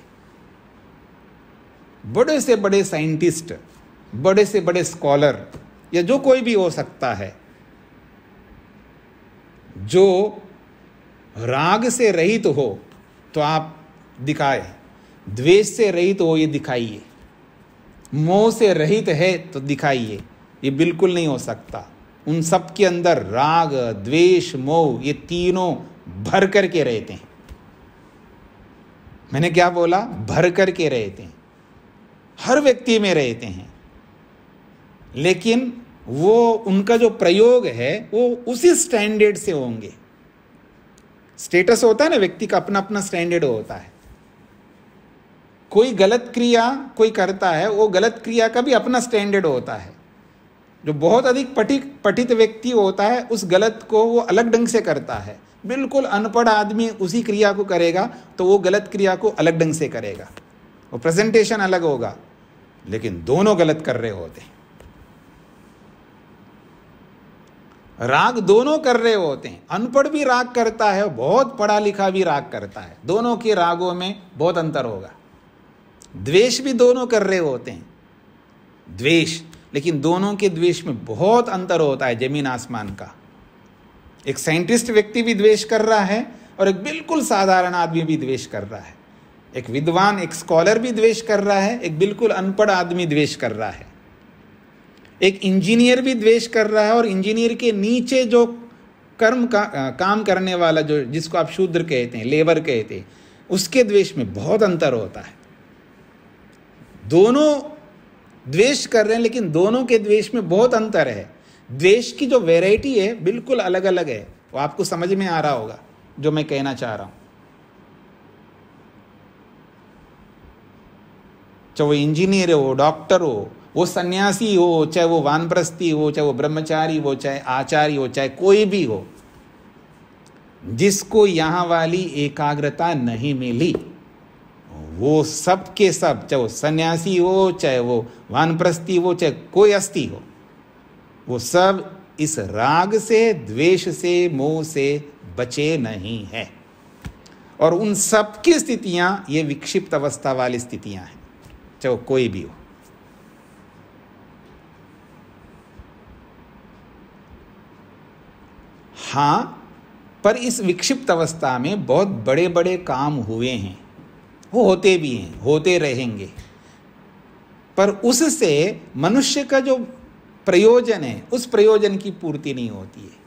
बड़े से बड़े साइंटिस्ट, बड़े से बड़े स्कॉलर या जो कोई भी हो सकता है, जो राग से रहित हो तो आप दिखाए, द्वेष से रहित हो ये दिखाइए, मोह से रहित है तो दिखाइए। ये बिल्कुल नहीं हो सकता। उन सब के अंदर राग, द्वेष, मोह ये तीनों भर करके रहते हैं। मैंने क्या बोला? भर करके रहते हैं, हर व्यक्ति में रहते हैं। लेकिन वो उनका जो प्रयोग है वो उसी स्टैंडर्ड से होंगे। स्टेटस होता है ना, व्यक्ति का अपना अपना स्टैंडर्ड होता है। कोई गलत क्रिया कोई करता है, वो गलत क्रिया का भी अपना स्टैंडर्ड होता है। जो बहुत अधिक पठित व्यक्ति होता है उस गलत को वो अलग ढंग से करता है। बिल्कुल अनपढ़ आदमी उसी क्रिया को करेगा तो वो गलत क्रिया को अलग ढंग से करेगा, वो प्रेजेंटेशन अलग होगा, लेकिन दोनों गलत कर रहे होते हैं। राग दोनों कर रहे होते हैं। अनपढ़ भी राग करता है, बहुत पढ़ा लिखा भी राग करता है, दोनों के रागों में बहुत अंतर होगा। द्वेष भी दोनों कर रहे होते हैं, द्वेष, लेकिन दोनों के द्वेष में बहुत अंतर होता है, जमीन आसमान का। एक साइंटिस्ट व्यक्ति भी द्वेष कर रहा है और एक बिल्कुल साधारण आदमी भी द्वेष कर रहा है। एक विद्वान, एक स्कॉलर भी द्वेष कर रहा है, एक बिल्कुल अनपढ़ आदमी द्वेष कर रहा है। एक इंजीनियर भी द्वेष कर रहा है और इंजीनियर के नीचे जो काम करने वाला, जो जिसको आप शूद्र कहते हैं, लेबर कहते हैं, उसके द्वेष में बहुत अंतर होता है। दोनों द्वेष कर रहे हैं, लेकिन दोनों के द्वेष में बहुत अंतर है। द्वेष की जो वैरायटी है बिल्कुल अलग अलग है। वो आपको समझ में आ रहा होगा जो मैं कहना चाह रहा हूं। चाहे वो इंजीनियर हो, डॉक्टर हो, वो सन्यासी हो, चाहे वो वानप्रस्थी हो, चाहे वो ब्रह्मचारी हो, चाहे आचार्य हो, चाहे कोई भी हो, जिसको यहाँ वाली एकाग्रता नहीं मिली, वो सब के सब, चाहे वो सन्यासी हो, चाहे वो वानप्रस्थी हो, चाहे कोई अस्थि हो, वो सब इस राग से, द्वेष से, मोह से बचे नहीं है। और उन सब की स्थितियां ये विक्षिप्त अवस्था वाली स्थितियां हैं, चाहे कोई भी हो। हाँ, पर इस विक्षिप्त अवस्था में बहुत बड़े बड़े काम हुए हैं, वो होते भी हैं, होते रहेंगे, पर उससे मनुष्य का जो प्रयोजन है उस प्रयोजन की पूर्ति नहीं होती है।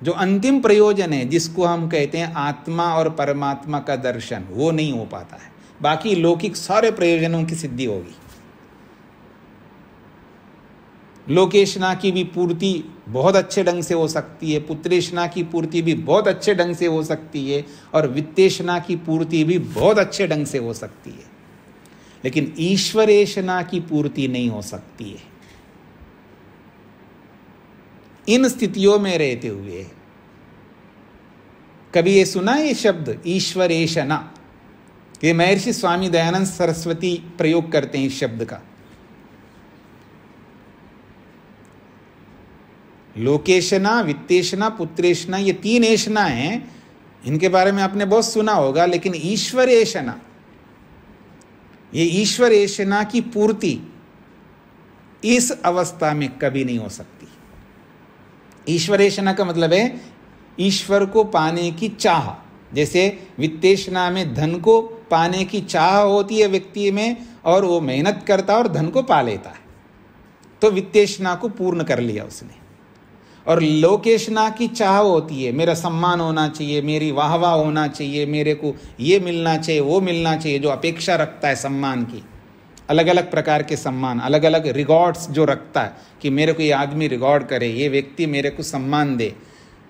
जो अंतिम प्रयोजन है जिसको हम कहते हैं आत्मा और परमात्मा का दर्शन, वो नहीं हो पाता है। बाकी लौकिक सारे प्रयोजनों की सिद्धि होगी। लोकेशना की भी पूर्ति बहुत अच्छे ढंग से हो सकती है, पुत्रेशना की पूर्ति भी बहुत अच्छे ढंग से हो सकती है, और वित्तेशना की पूर्ति भी बहुत अच्छे ढंग से हो सकती है, लेकिन ईश्वरेशना की पूर्ति नहीं हो सकती है। इन स्थितियों में रहते हुए कभी ये सुना ये शब्द ईश्वरेशना? ये महर्षि स्वामी दयानंद सरस्वती प्रयोग करते हैं इस शब्द का। लोकेशना, वित्तेशना, पुत्रेशना, ये 3 एशना हैं, इनके बारे में आपने बहुत सुना होगा, लेकिन ईश्वरेशना, ये ईश्वरेशना की पूर्ति इस अवस्था में कभी नहीं हो सकती। ईश्वरेशना का मतलब है ईश्वर को पाने की चाह। जैसे वित्तेशना में धन को पाने की चाह होती है व्यक्ति में, और वो मेहनत करता है और धन को पा लेता है, तो वित्तेशना को पूर्ण कर लिया उसने। और लोकेशना की चाह होती है, मेरा सम्मान होना चाहिए, मेरी वाहवाह होना चाहिए, मेरे को ये मिलना चाहिए, वो मिलना चाहिए, जो अपेक्षा रखता है सम्मान की, अलग अलग प्रकार के सम्मान, अलग अलग रिकॉर्ड्स जो रखता है कि मेरे को ये आदमी रिकॉर्ड करे, ये व्यक्ति मेरे को सम्मान दे,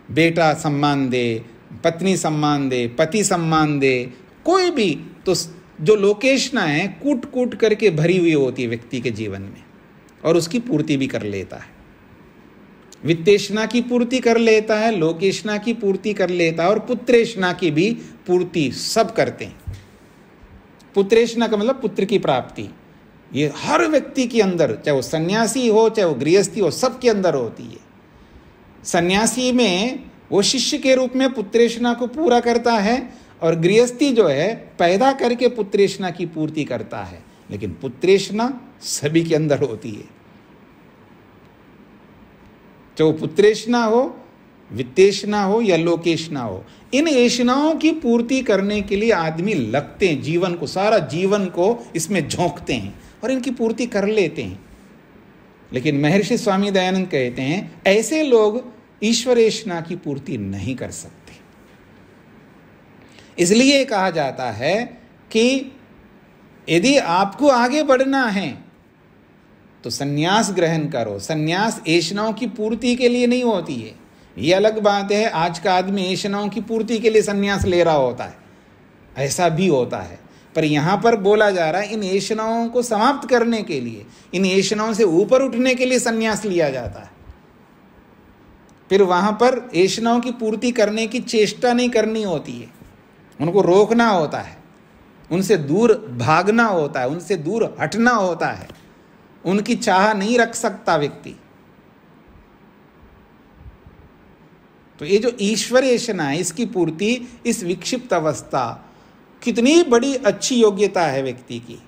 बेटा सम्मान दे, पत्नी सम्मान दे, पति सम्मान दे, कोई भी। तो जो लोकेशना है कूट कूट करके भरी हुई होती है व्यक्ति के जीवन में, और उसकी पूर्ति भी कर लेता है। वित्तेशना की पूर्ति कर लेता है, लोकेशना की पूर्ति कर लेता है, और पुत्रेशना की भी पूर्ति सब करते हैं। पुत्रेशना का मतलब पुत्र की प्राप्ति, ये हर व्यक्ति के अंदर, चाहे वो सन्यासी हो चाहे वो गृहस्थी हो, सबके अंदर होती है। सन्यासी में वो शिष्य के रूप में पुत्रेशना को पूरा करता है, और गृहस्थी जो है पैदा करके पुत्रेशना की पूर्ति करता है, लेकिन पुत्रेशना सभी के अंदर होती है। चाहे वो पुत्रेशना हो, वित्तेशना हो या लोकेशना हो, इन ऐशनाओं की पूर्ति करने के लिए आदमी लगते हैं, जीवन को, सारा जीवन को इसमें झोंकते हैं और इनकी पूर्ति कर लेते हैं। लेकिन महर्षि स्वामी दयानंद कहते हैं ऐसे लोग ईश्वरेशना की पूर्ति नहीं कर सकते। इसलिए कहा जाता है कि यदि आपको आगे बढ़ना है तो संन्यास ग्रहण करो। संन्यास ऐशनाओं की पूर्ति के लिए नहीं होती है। ये अलग बात है, आज का आदमी ऐशनाओं की पूर्ति के लिए संन्यास ले रहा होता है, ऐसा भी होता है, पर यहाँ पर बोला जा रहा है इन ऐशनाओं को समाप्त करने के लिए, इन ऐशनाओं से ऊपर उठने के लिए संन्यास लिया जाता है। फिर वहाँ पर ऐशनाओं की पूर्ति करने की चेष्टा नहीं करनी होती है, उनको रोकना होता है, उनसे दूर भागना होता है, उनसे दूर हटना होता है, उनकी चाह नहीं रख सकता व्यक्ति। तो ये जो ईश्वरेशना है, इसकी पूर्ति, इस विक्षिप्त अवस्था, कितनी बड़ी अच्छी योग्यता है व्यक्ति की।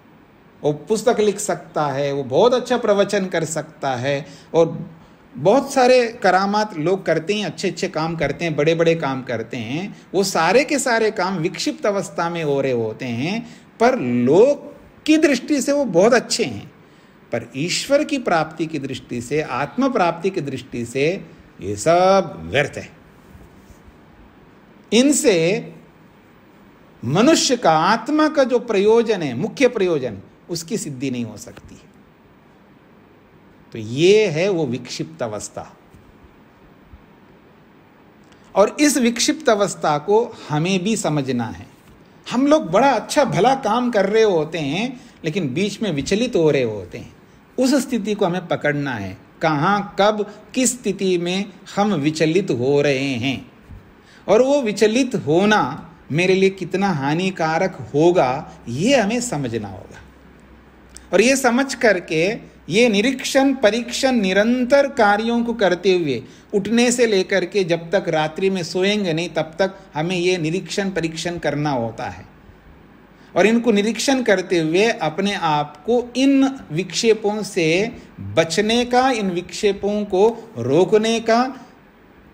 वो पुस्तक लिख सकता है, वो बहुत अच्छा प्रवचन कर सकता है, और बहुत सारे करामात लोग करते हैं, अच्छे अच्छे काम करते हैं, बड़े बड़े काम करते हैं। वो सारे के सारे काम विक्षिप्त अवस्था में हो रहे होते हैं, पर लोक की दृष्टि से वो बहुत अच्छे हैं, पर ईश्वर की प्राप्ति की दृष्टि से, आत्म प्राप्ति की दृष्टि से ये सब व्यर्थ है। इनसे मनुष्य का, आत्मा का जो प्रयोजन है, मुख्य प्रयोजन, उसकी सिद्धि नहीं हो सकती। तो ये है वो विक्षिप्त अवस्था, और इस विक्षिप्त अवस्था को हमें भी समझना है। हम लोग बड़ा अच्छा भला काम कर रहे होते हैं, लेकिन बीच में विचलित हो रहे होते हैं। उस स्थिति को हमें पकड़ना है, कहाँ, कब, किस स्थिति में हम विचलित हो रहे हैं, और वो विचलित होना मेरे लिए कितना हानिकारक होगा, ये हमें समझना होगा। और ये समझ करके ये निरीक्षण परीक्षण निरंतर कार्यों को करते हुए, उठने से लेकर के जब तक रात्रि में सोएंगे नहीं तब तक हमें ये निरीक्षण परीक्षण करना होता है। और इनको निरीक्षण करते हुए अपने आप को इन विक्षेपों से बचने का, इन विक्षेपों को रोकने का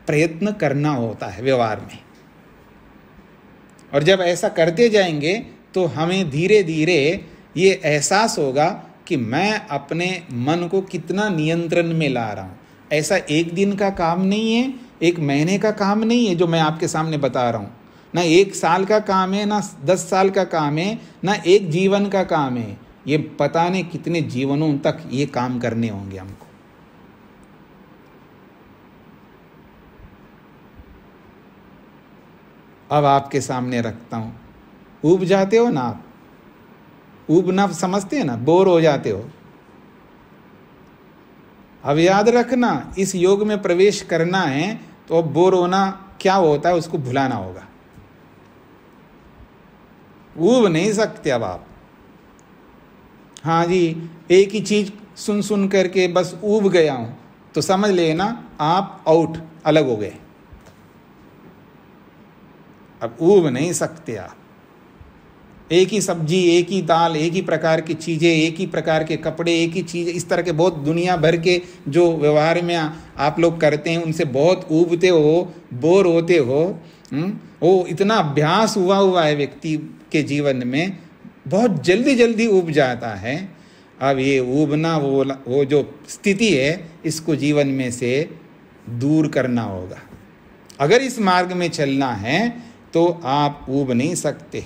प्रयत्न करना होता है व्यवहार में। और जब ऐसा करते जाएंगे तो हमें धीरे धीरे ये एहसास होगा कि मैं अपने मन को कितना नियंत्रण में ला रहा हूँ। ऐसा एक दिन का काम नहीं है, एक महीने का काम नहीं है जो मैं आपके सामने बता रहा हूँ, ना 1 साल का काम है, ना 10 साल का काम है, ना एक जीवन का काम है। ये पता नहीं कितने जीवनों तक ये काम करने होंगे हमको। अब आपके सामने रखता हूं। ऊब जाते हो ना आप? ऊबना समझते हैं ना, बोर हो जाते हो। अब याद रखना, इस योग में प्रवेश करना है तो अब बोर होना क्या होता है उसको भुलाना होगा। ऊब नहीं सकते अब आप। हाँ जी, एक ही चीज सुन सुन करके बस ऊब गया हूं तो समझ लेना आप आउट, अलग हो गए। अब ऊब नहीं सकते आप। एक ही सब्जी, एक ही दाल, एक ही प्रकार की चीज़ें, एक ही प्रकार के कपड़े, एक ही चीज़, इस तरह के बहुत दुनिया भर के जो व्यवहार में आप लोग करते हैं उनसे बहुत ऊबते हो, बोर होते हो। वो इतना अभ्यास हुआ है व्यक्ति के जीवन में, बहुत जल्दी जल्दी ऊब जाता है। अब ये ऊबना, वो जो स्थिति है, इसको जीवन में से दूर करना होगा। अगर इस मार्ग में चलना है तो आप ऊब नहीं सकते।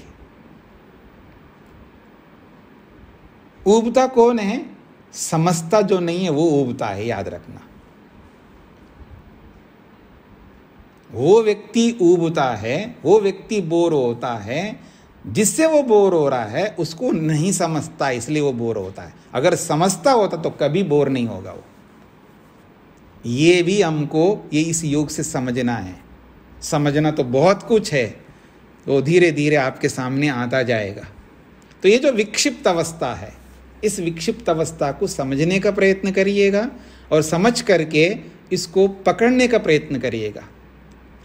ऊबता कौन है? समझता जो नहीं है वो ऊबता है, याद रखना। वो व्यक्ति ऊबता है, वो व्यक्ति बोर होता है। जिससे वो बोर हो रहा है उसको नहीं समझता, इसलिए वो बोर होता है। अगर समझता होता तो कभी बोर नहीं होगा वो। ये भी हमको ये इस योग से समझना है। समझना तो बहुत कुछ है, तो धीरे धीरे आपके सामने आता जाएगा। तो ये जो विक्षिप्त अवस्था है, इस विक्षिप्त अवस्था को समझने का प्रयत्न करिएगा और समझ करके इसको पकड़ने का प्रयत्न करिएगा।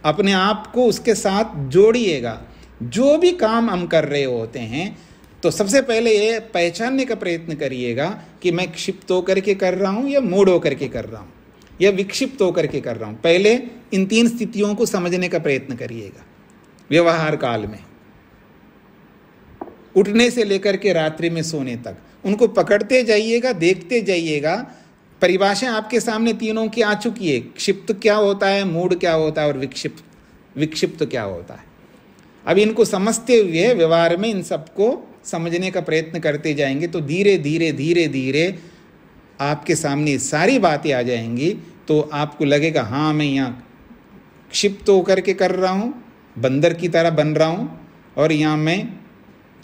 अपने आप को उसके साथ जोड़िएगा। जो भी काम हम कर रहे होते हैं तो सबसे पहले ये पहचानने का प्रयत्न करिएगा कि मैं क्षिप्त होकर के कर रहा हूँ या मूढ़ होकर के कर रहा हूँ या विक्षिप्त होकर के कर रहा हूँ। पहले इन 3 स्थितियों को समझने का प्रयत्न करिएगा व्यवहार काल में, उठने से लेकर के रात्रि में सोने तक। उनको पकड़ते जाइएगा, देखते जाइएगा। परिभाषा आपके सामने तीनों की आ चुकी है। क्षिप्त क्या होता है, मूढ़ क्या होता है और विक्षिप्त क्या होता है। अब इनको समझते हुए व्यवहार में इन सबको समझने का प्रयत्न करते जाएंगे तो धीरे धीरे धीरे धीरे आपके सामने सारी बातें आ जाएंगी। तो आपको लगेगा हाँ, मैं यहाँ क्षिप्त होकर के कर रहा हूँ, बंदर की तरह बन रहा हूँ, और यहाँ मैं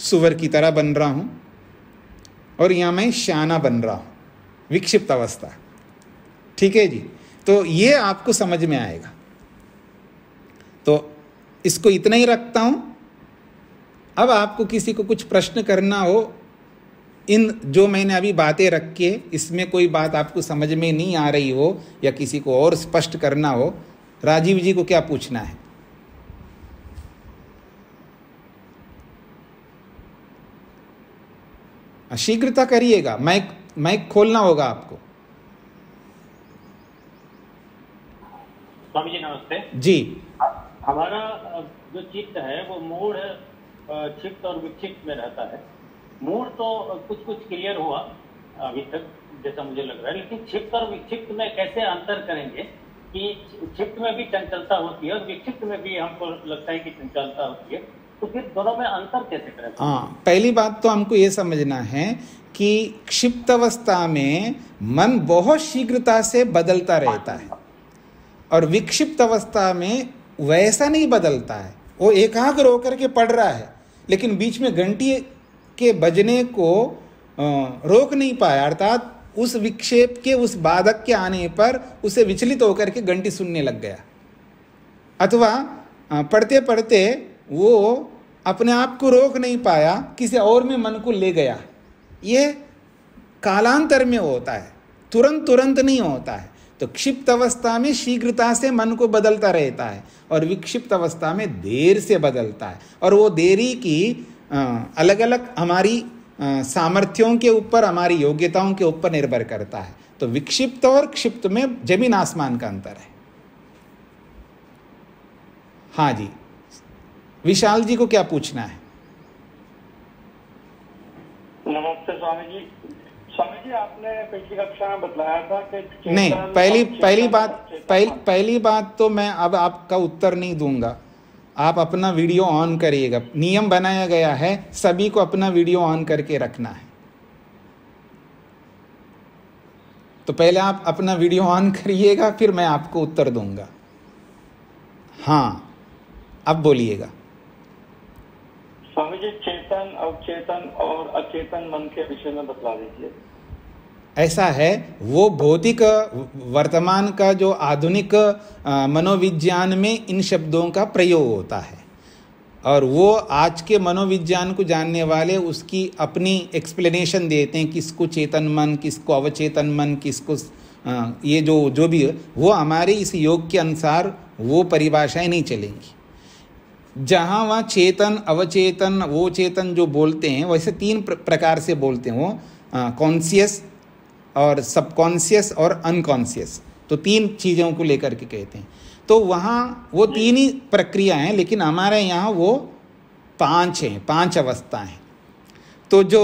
सुअर की तरह बन रहा हूँ, और यहाँ मैं शाना बन रहा हूँ। विक्षिप्त अवस्था, ठीक है जी। तो ये आपको समझ में आएगा। तो इसको इतना ही रखता हूँ। अब आपको किसी को कुछ प्रश्न करना हो, इन जो मैंने अभी बातें रख के इसमें कोई बात आपको समझ में नहीं आ रही हो या किसी को और स्पष्ट करना हो, राजीव जी को क्या पूछना है? शीघ्रता करिएगा, माइक खोलना होगा आपको। स्वामी जी नमस्ते जी। हमारा जो चित्त है वो मूढ़, क्षिप्त और विक्षिप्त में रहता है। मूढ़ तो कुछ क्लियर हुआ अभी तक जैसा मुझे लग रहा है, लेकिन क्षिप्त और विक्षिप्त में कैसे अंतर करेंगे कि क्षिप्त में भी चंचलता होती है और विक्षिप्त में भी हमको लगता है कि चंचलता होती है, तो फिर दोनों में अंतर कैसे करें? हाँ, पहली बात तो हमको ये समझना है कि क्षिप्त अवस्था में मन बहुत शीघ्रता से बदलता रहता है और विक्षिप्त अवस्था में वैसा नहीं बदलता है। वो एकाग्र होकर के पढ़ रहा है लेकिन बीच में घंटी के बजने को रोक नहीं पाया, अर्थात उस विक्षेप के, उस बाधक के आने पर उसे विचलित होकर के घंटी सुनने लग गया, अथवा पढ़ते पढ़ते वो अपने आप को रोक नहीं पाया, किसी और में मन को ले गया। ये कालांतर में होता है, तुरंत तुरंत नहीं होता है। तो क्षिप्त अवस्था में शीघ्रता से मन को बदलता रहता है और विक्षिप्त अवस्था में देर से बदलता है। और वो देरी की अलग अलग हमारी सामर्थ्यों के ऊपर, हमारी योग्यताओं के ऊपर निर्भर करता है। तो विक्षिप्त और क्षिप्त में जमीन आसमान का अंतर है। हाँ जी, विशाल जी को क्या पूछना है? नमस्ते स्वामी जी। स्वामी जी, आपने पिछली कक्षा में बतलाया था कि नहीं, पहली बात तो मैं अब आपका उत्तर नहीं दूंगा। आप अपना वीडियो ऑन करिएगा। नियम बनाया गया है, सभी को अपना वीडियो ऑन करके रखना है। तो पहले आप अपना वीडियो ऑन करिएगा, फिर मैं आपको उत्तर दूंगा। हाँ, अब बोलिएगा। स्वामी जी, चेतन, अवचेतन और अचेतन मन के विषय में बतला दीजिए। ऐसा है, वो भौतिक वर्तमान का जो आधुनिक मनोविज्ञान में इन शब्दों का प्रयोग होता है, और वो आज के मनोविज्ञान को जानने वाले उसकी अपनी एक्सप्लेनेशन देते हैं, किसको चेतन मन, किसको अवचेतन मन, किसको ये जो भी है, वो हमारे इस योग के अनुसार वो परिभाषाएं नहीं चलेंगी। जहाँ वहाँ चेतन, अवचेतन, वो चेतन जो बोलते हैं, वैसे तीन प्रकार से बोलते हैं वो, कॉन्शियस और सबकॉन्शियस और अनकॉन्शियस। तो तीन चीज़ों को लेकर के कहते हैं। तो वहाँ वो तीन ही प्रक्रिया हैं, लेकिन हमारे यहाँ वो 5 हैं, 5 अवस्था हैं। तो जो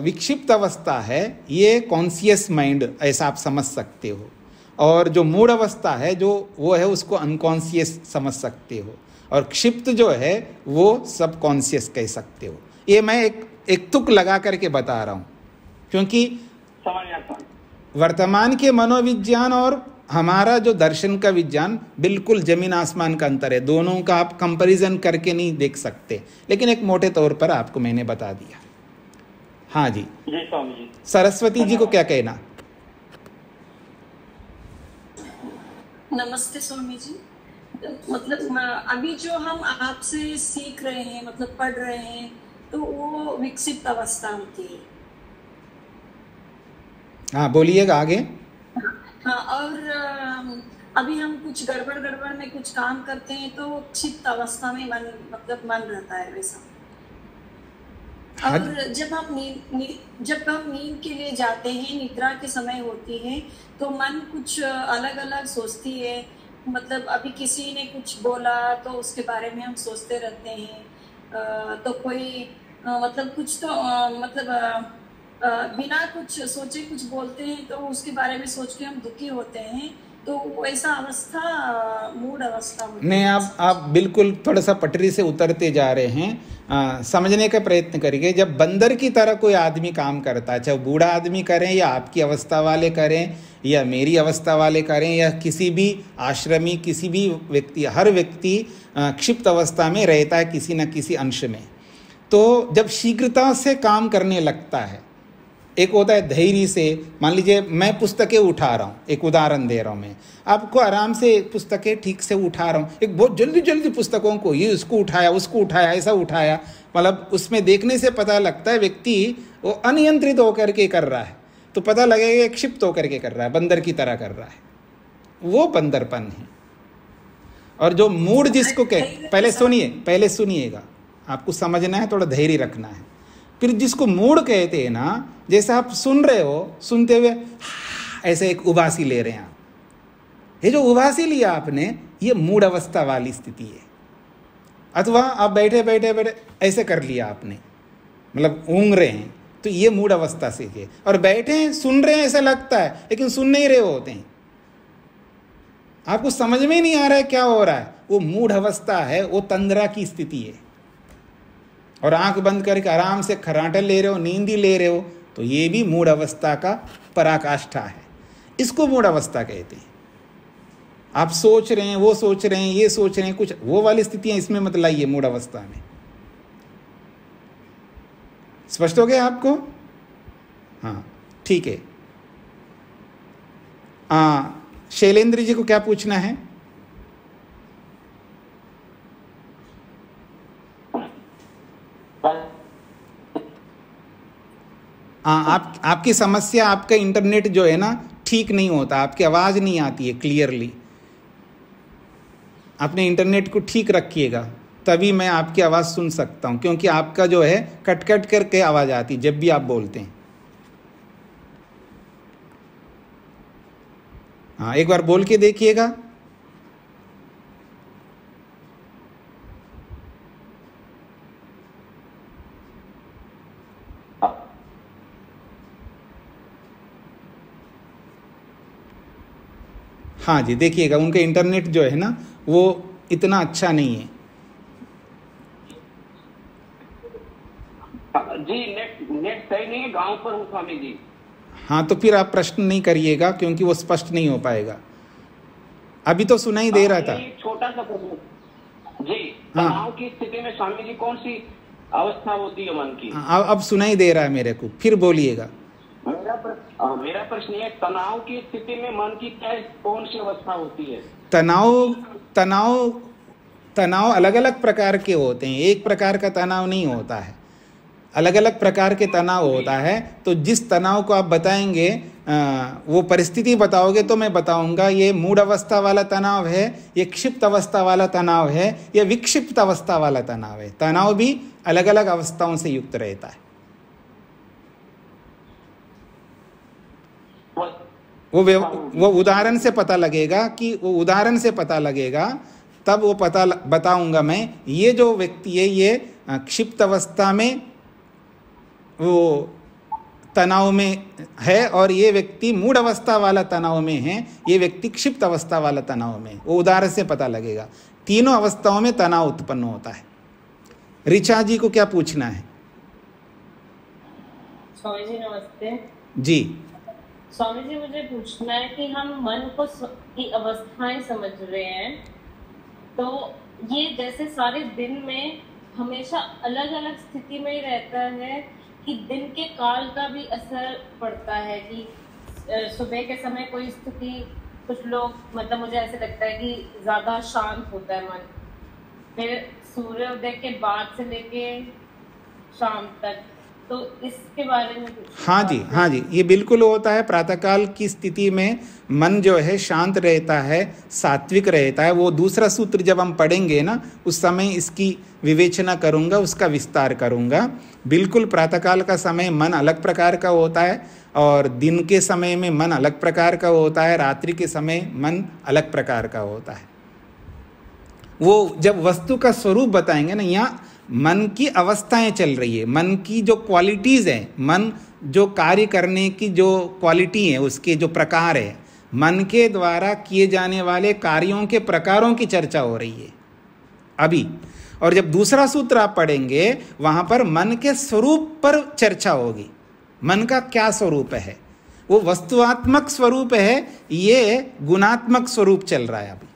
विक्षिप्त अवस्था है ये कॉन्शियस माइंड, ऐसा आप समझ सकते हो। और जो मूड अवस्था है जो वो है, उसको अनकॉन्शियस समझ सकते हो। और क्षिप्त जो है वो सब कॉन्शियस कह सकते हो। ये मैं एक तुक लगा करके बता रहा हूँ, क्योंकि वर्तमान के मनोविज्ञान और हमारा जो दर्शन का विज्ञान बिल्कुल जमीन आसमान का अंतर है। दोनों का आप कंपैरिजन करके नहीं देख सकते, लेकिन एक मोटे तौर पर आपको मैंने बता दिया। हाँ जी, स्वामी जी। सरस्वती जी को क्या कहना? नमस्ते स्वामी जी। मतलब अभी जो हम आपसे सीख रहे हैं, मतलब पढ़ रहे हैं, तो वो विकसित अवस्था होती है। हाँ, बोलिएगा आगे। हाँ, और अभी हम कुछ गड़बड़ में कुछ काम करते हैं तो क्षिप्त अवस्था में मन रहता है वैसा। और जब हम नींद के लिए जाते हैं, निद्रा के समय होती है, तो मन कुछ अलग अलग सोचती है। मतलब अभी किसी ने कुछ बोला तो उसके बारे में हम सोचते रहते हैं। तो कोई मतलब कुछ तो बिना कुछ सोचे कुछ बोलते हैं, तो उसके बारे में सोच के हम दुखी होते हैं। तो वैसा अवस्था मूड अवस्था होती है। नहीं, आप बिल्कुल थोड़ा सा पटरी से उतरते जा रहे हैं। समझने का प्रयत्न करिए। जब बंदर की तरह कोई आदमी काम करता है, चाहे बूढ़ा आदमी करें या आपकी अवस्था वाले करें या मेरी अवस्था वाले करें या किसी भी आश्रमी, किसी भी व्यक्ति, हर व्यक्ति क्षिप्त अवस्था में रहता है किसी न किसी अंश में। तो जब शीघ्रता से काम करने लगता है, एक होता है धैर्य से। मान लीजिए मैं पुस्तकें उठा रहा हूँ, एक उदाहरण दे रहा हूँ, मैं आपको आराम से पुस्तकें ठीक से उठा रहा हूँ, एक बहुत जल्दी पुस्तकों को ये उसको उठाया, उसको उठाया, ऐसा उठाया, मतलब उसमें देखने से पता लगता है व्यक्ति वो अनियंत्रित होकर के कर रहा है। तो पता लगेगा क्षिप्त होकर के कर रहा है, बंदर की तरह कर रहा है, वो बंदरपन है। और जो मूड जिसको पहले सुनिएगा, आपको समझना है, थोड़ा धैर्य रखना है। फिर जिसको मूड कहते हैं ना, जैसे आप सुन रहे हो, सुनते हुए ऐसे एक उबासी ले रहे हैं आप, ये जो उबासी लिया आपने, ये मूड अवस्था वाली स्थिति है। अथवा आप बैठे ऐसे कर लिया आपने, मतलब ऊँग रहे हैं, तो ये मूड अवस्था से है। और बैठे हैं, सुन रहे हैं, ऐसा लगता है, लेकिन सुन नहीं रहे होते हैं, आपको समझ में नहीं आ रहा है क्या हो रहा है, वो मूड अवस्था है, वो तंद्रा की स्थिति है। और आंख बंद करके आराम से खर्राटे ले रहे हो, नींद ही ले रहे हो, तो ये भी मूड अवस्था का पराकाष्ठा है। इसको मूड अवस्था कहते हैं। आप सोच रहे हैं, वो सोच रहे हैं, ये सोच रहे हैं, कुछ वो वाली स्थितियां इसमें मत लाइए मूड अवस्था में। स्पष्ट हो गया आपको? हाँ, ठीक है। शैलेंद्र जी को क्या पूछना है? हाँ, आपकी समस्या, आपका इंटरनेट जो है ना ठीक नहीं होता, आपकी आवाज़ नहीं आती है क्लियरली। अपने इंटरनेट को ठीक रखिएगा, तभी मैं आपकी आवाज़ सुन सकता हूँ, क्योंकि आपका जो है कट कट करके आवाज़ आती है जब भी आप बोलते हैं। हाँ, एक बार बोल के देखिएगा। हाँ जी, देखिएगा उनका इंटरनेट जो है ना वो इतना अच्छा नहीं है। जी, नेट सही नहीं है, गांव पर हूँ स्वामी जी। हाँ, तो फिर आप प्रश्न नहीं करिएगा, क्योंकि वो स्पष्ट नहीं हो पाएगा। अभी तो सुनाई दे रहा था। एक छोटा सा प्रश्न जी, हाँ। तनाव की स्थिति में स्वामी जी कौन सी अवस्था होती है मन की? अब सुनाई दे रहा है मेरे को, फिर बोलिएगा। मेरा प्रश्न है, तनाव की स्थिति में मन की कौन सी अवस्था होती है? तनाव अलग अलग प्रकार के होते हैं, एक प्रकार का तनाव नहीं होता है, अलग अलग प्रकार के तनाव होता है। तो जिस तनाव को आप बताएंगे, वो परिस्थिति बताओगे तो मैं बताऊंगा ये मूढ़ अवस्था वाला तनाव है, ये क्षिप्त अवस्था वाला तनाव है, ये विक्षिप्त अवस्था वाला तनाव है। तनाव भी अलग अलग अवस्थाओं से युक्त रहता है। वो उदाहरण से पता लगेगा कि वो उदाहरण से पता लगेगा, तब वो बताऊंगा मैं। ये जो व्यक्ति है ये क्षिप्त अवस्था में वो तनाव में है, और ये व्यक्ति मूढ़ अवस्था वाला तनाव में है, ये व्यक्ति क्षिप्त अवस्था वाला तनाव में। वो उदाहरण से पता लगेगा। तीनों अवस्थाओं में तनाव उत्पन्न होता है। ऋचा जी को क्या पूछना है? स्वामी जी नमस्ते। जी स्वामी जी, मुझे पूछना है कि हम मन को की अवस्थाएं समझ रहे हैं, तो ये जैसे सारे दिन में हमेशा अलग अलग स्थिति में ही रहता है कि दिन के काल का भी असर पड़ता है? कि सुबह के समय कोई स्थिति, कुछ लोग, मतलब मुझे ऐसे लगता है कि ज्यादा शांत होता है मन, फिर सूर्योदय के बाद से लेके शाम तक, तो इसके बारे में कुछ? हाँ जी, ये बिल्कुल होता है। प्रातःकाल की स्थिति में मन जो है शांत रहता है, सात्विक रहता है। वो दूसरा सूत्र जब हम पढ़ेंगे ना, उस समय इसकी विवेचना करूँगा, उसका विस्तार करूँगा। बिल्कुल प्रातःकाल का समय मन अलग प्रकार का होता है, और दिन के समय में मन अलग प्रकार का होता है, रात्रि के समय मन अलग प्रकार का होता है। वो जब वस्तु का स्वरूप बताएंगे ना, यहाँ मन की अवस्थाएं चल रही है, मन की जो क्वालिटीज़ हैं, मन जो कार्य करने की जो क्वालिटी है, उसके जो प्रकार है, मन के द्वारा किए जाने वाले कार्यों के प्रकारों की चर्चा हो रही है अभी। और जब दूसरा सूत्र आप पढ़ेंगे, वहाँ पर मन के स्वरूप पर चर्चा होगी। मन का क्या स्वरूप है? वो वस्तुआत्मक स्वरूप है, ये गुणात्मक स्वरूप चल रहा है अभी।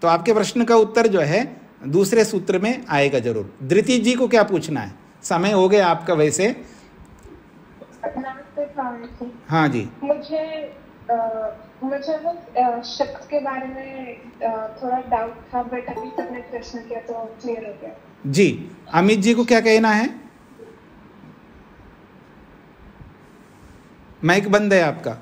तो आपके प्रश्न का उत्तर जो है दूसरे सूत्र में आएगा जरूर। धृति जी को क्या पूछना है? समय हो गया आपका वैसे। नमस्ते स्वामी जी। हाँ जी, मुझे वो शब्द के बारे में थोड़ा डाउट था, बट अभी तक ने प्रश्न किया तो क्लियर हो गया जी। अमित जी को क्या कहना है? माइक बंद है आपका।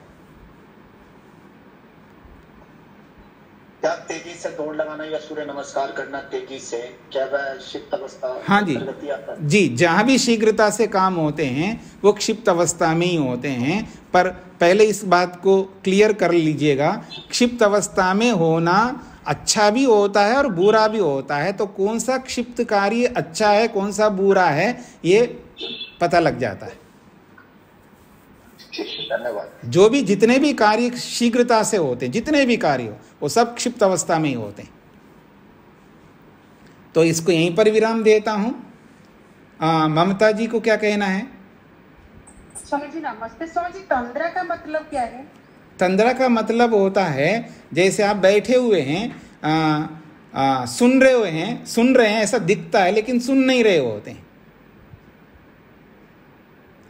क्या तेजी से दौड़ लगाना या सूर्य नमस्कार करना तेजी से, क्या वह क्षिप्त अवस्था? हाँ जी, जहाँ भी शीघ्रता से काम होते हैं वो क्षिप्त अवस्था में ही होते हैं। पर पहले इस बात को क्लियर कर लीजिएगा, क्षिप्त अवस्था में होना अच्छा भी होता है और बुरा भी होता है। तो कौन सा क्षिप्त कार्य अच्छा है, कौन सा बुरा है, ये पता लग जाता है। धन्यवाद। जो भी जितने भी कार्य शीघ्रता से होते हैं, जितने भी कार्य हो, वो सब क्षिप्त अवस्था में ही होते हैं। तो इसको यहीं पर विराम देता हूँ। ममता जी को क्या कहना है? स्वामी जी नमस्ते। स्वामी जी, तंद्रा का मतलब क्या है? तंद्रा का मतलब होता है, जैसे आप बैठे हुए हैं, सुन रहे हैं ऐसा दिखता है, लेकिन सुन नहीं रहे होते हैं।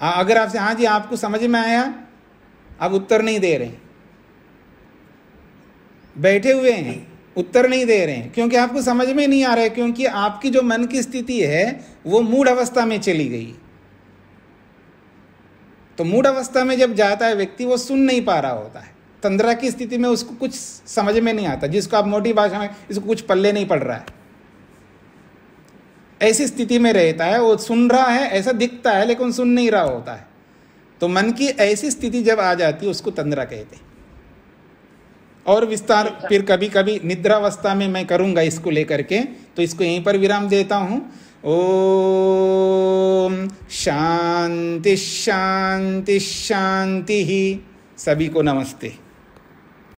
अगर आपसे हाँ जी आपको समझ में आया, आप उत्तर नहीं दे रहे हैं, बैठे हुए हैं, उत्तर नहीं दे रहे हैं, क्योंकि आपको समझ में नहीं आ रहा है, क्योंकि आपकी जो मन की स्थिति है वो मूढ़ अवस्था में चली गई। तो मूढ़ अवस्था में जब जाता है व्यक्ति, वो सुन नहीं पा रहा होता है। तंद्रा की स्थिति में उसको कुछ समझ में नहीं आता, जिसको आप मोटी भाषा में, इसको कुछ पल्ले नहीं पड़ रहा है, ऐसी स्थिति में रहता है। वो सुन रहा है ऐसा दिखता है, लेकिन सुन नहीं रहा होता है। तो मन की ऐसी स्थिति जब आ जाती है, उसको तंद्रा कहते हैं। और विस्तार फिर कभी कभी निद्रावस्था में मैं करूंगा इसको लेकर के, तो इसको यहीं पर विराम देता हूं। ओम शांति शांति शांति ही। सभी को नमस्ते।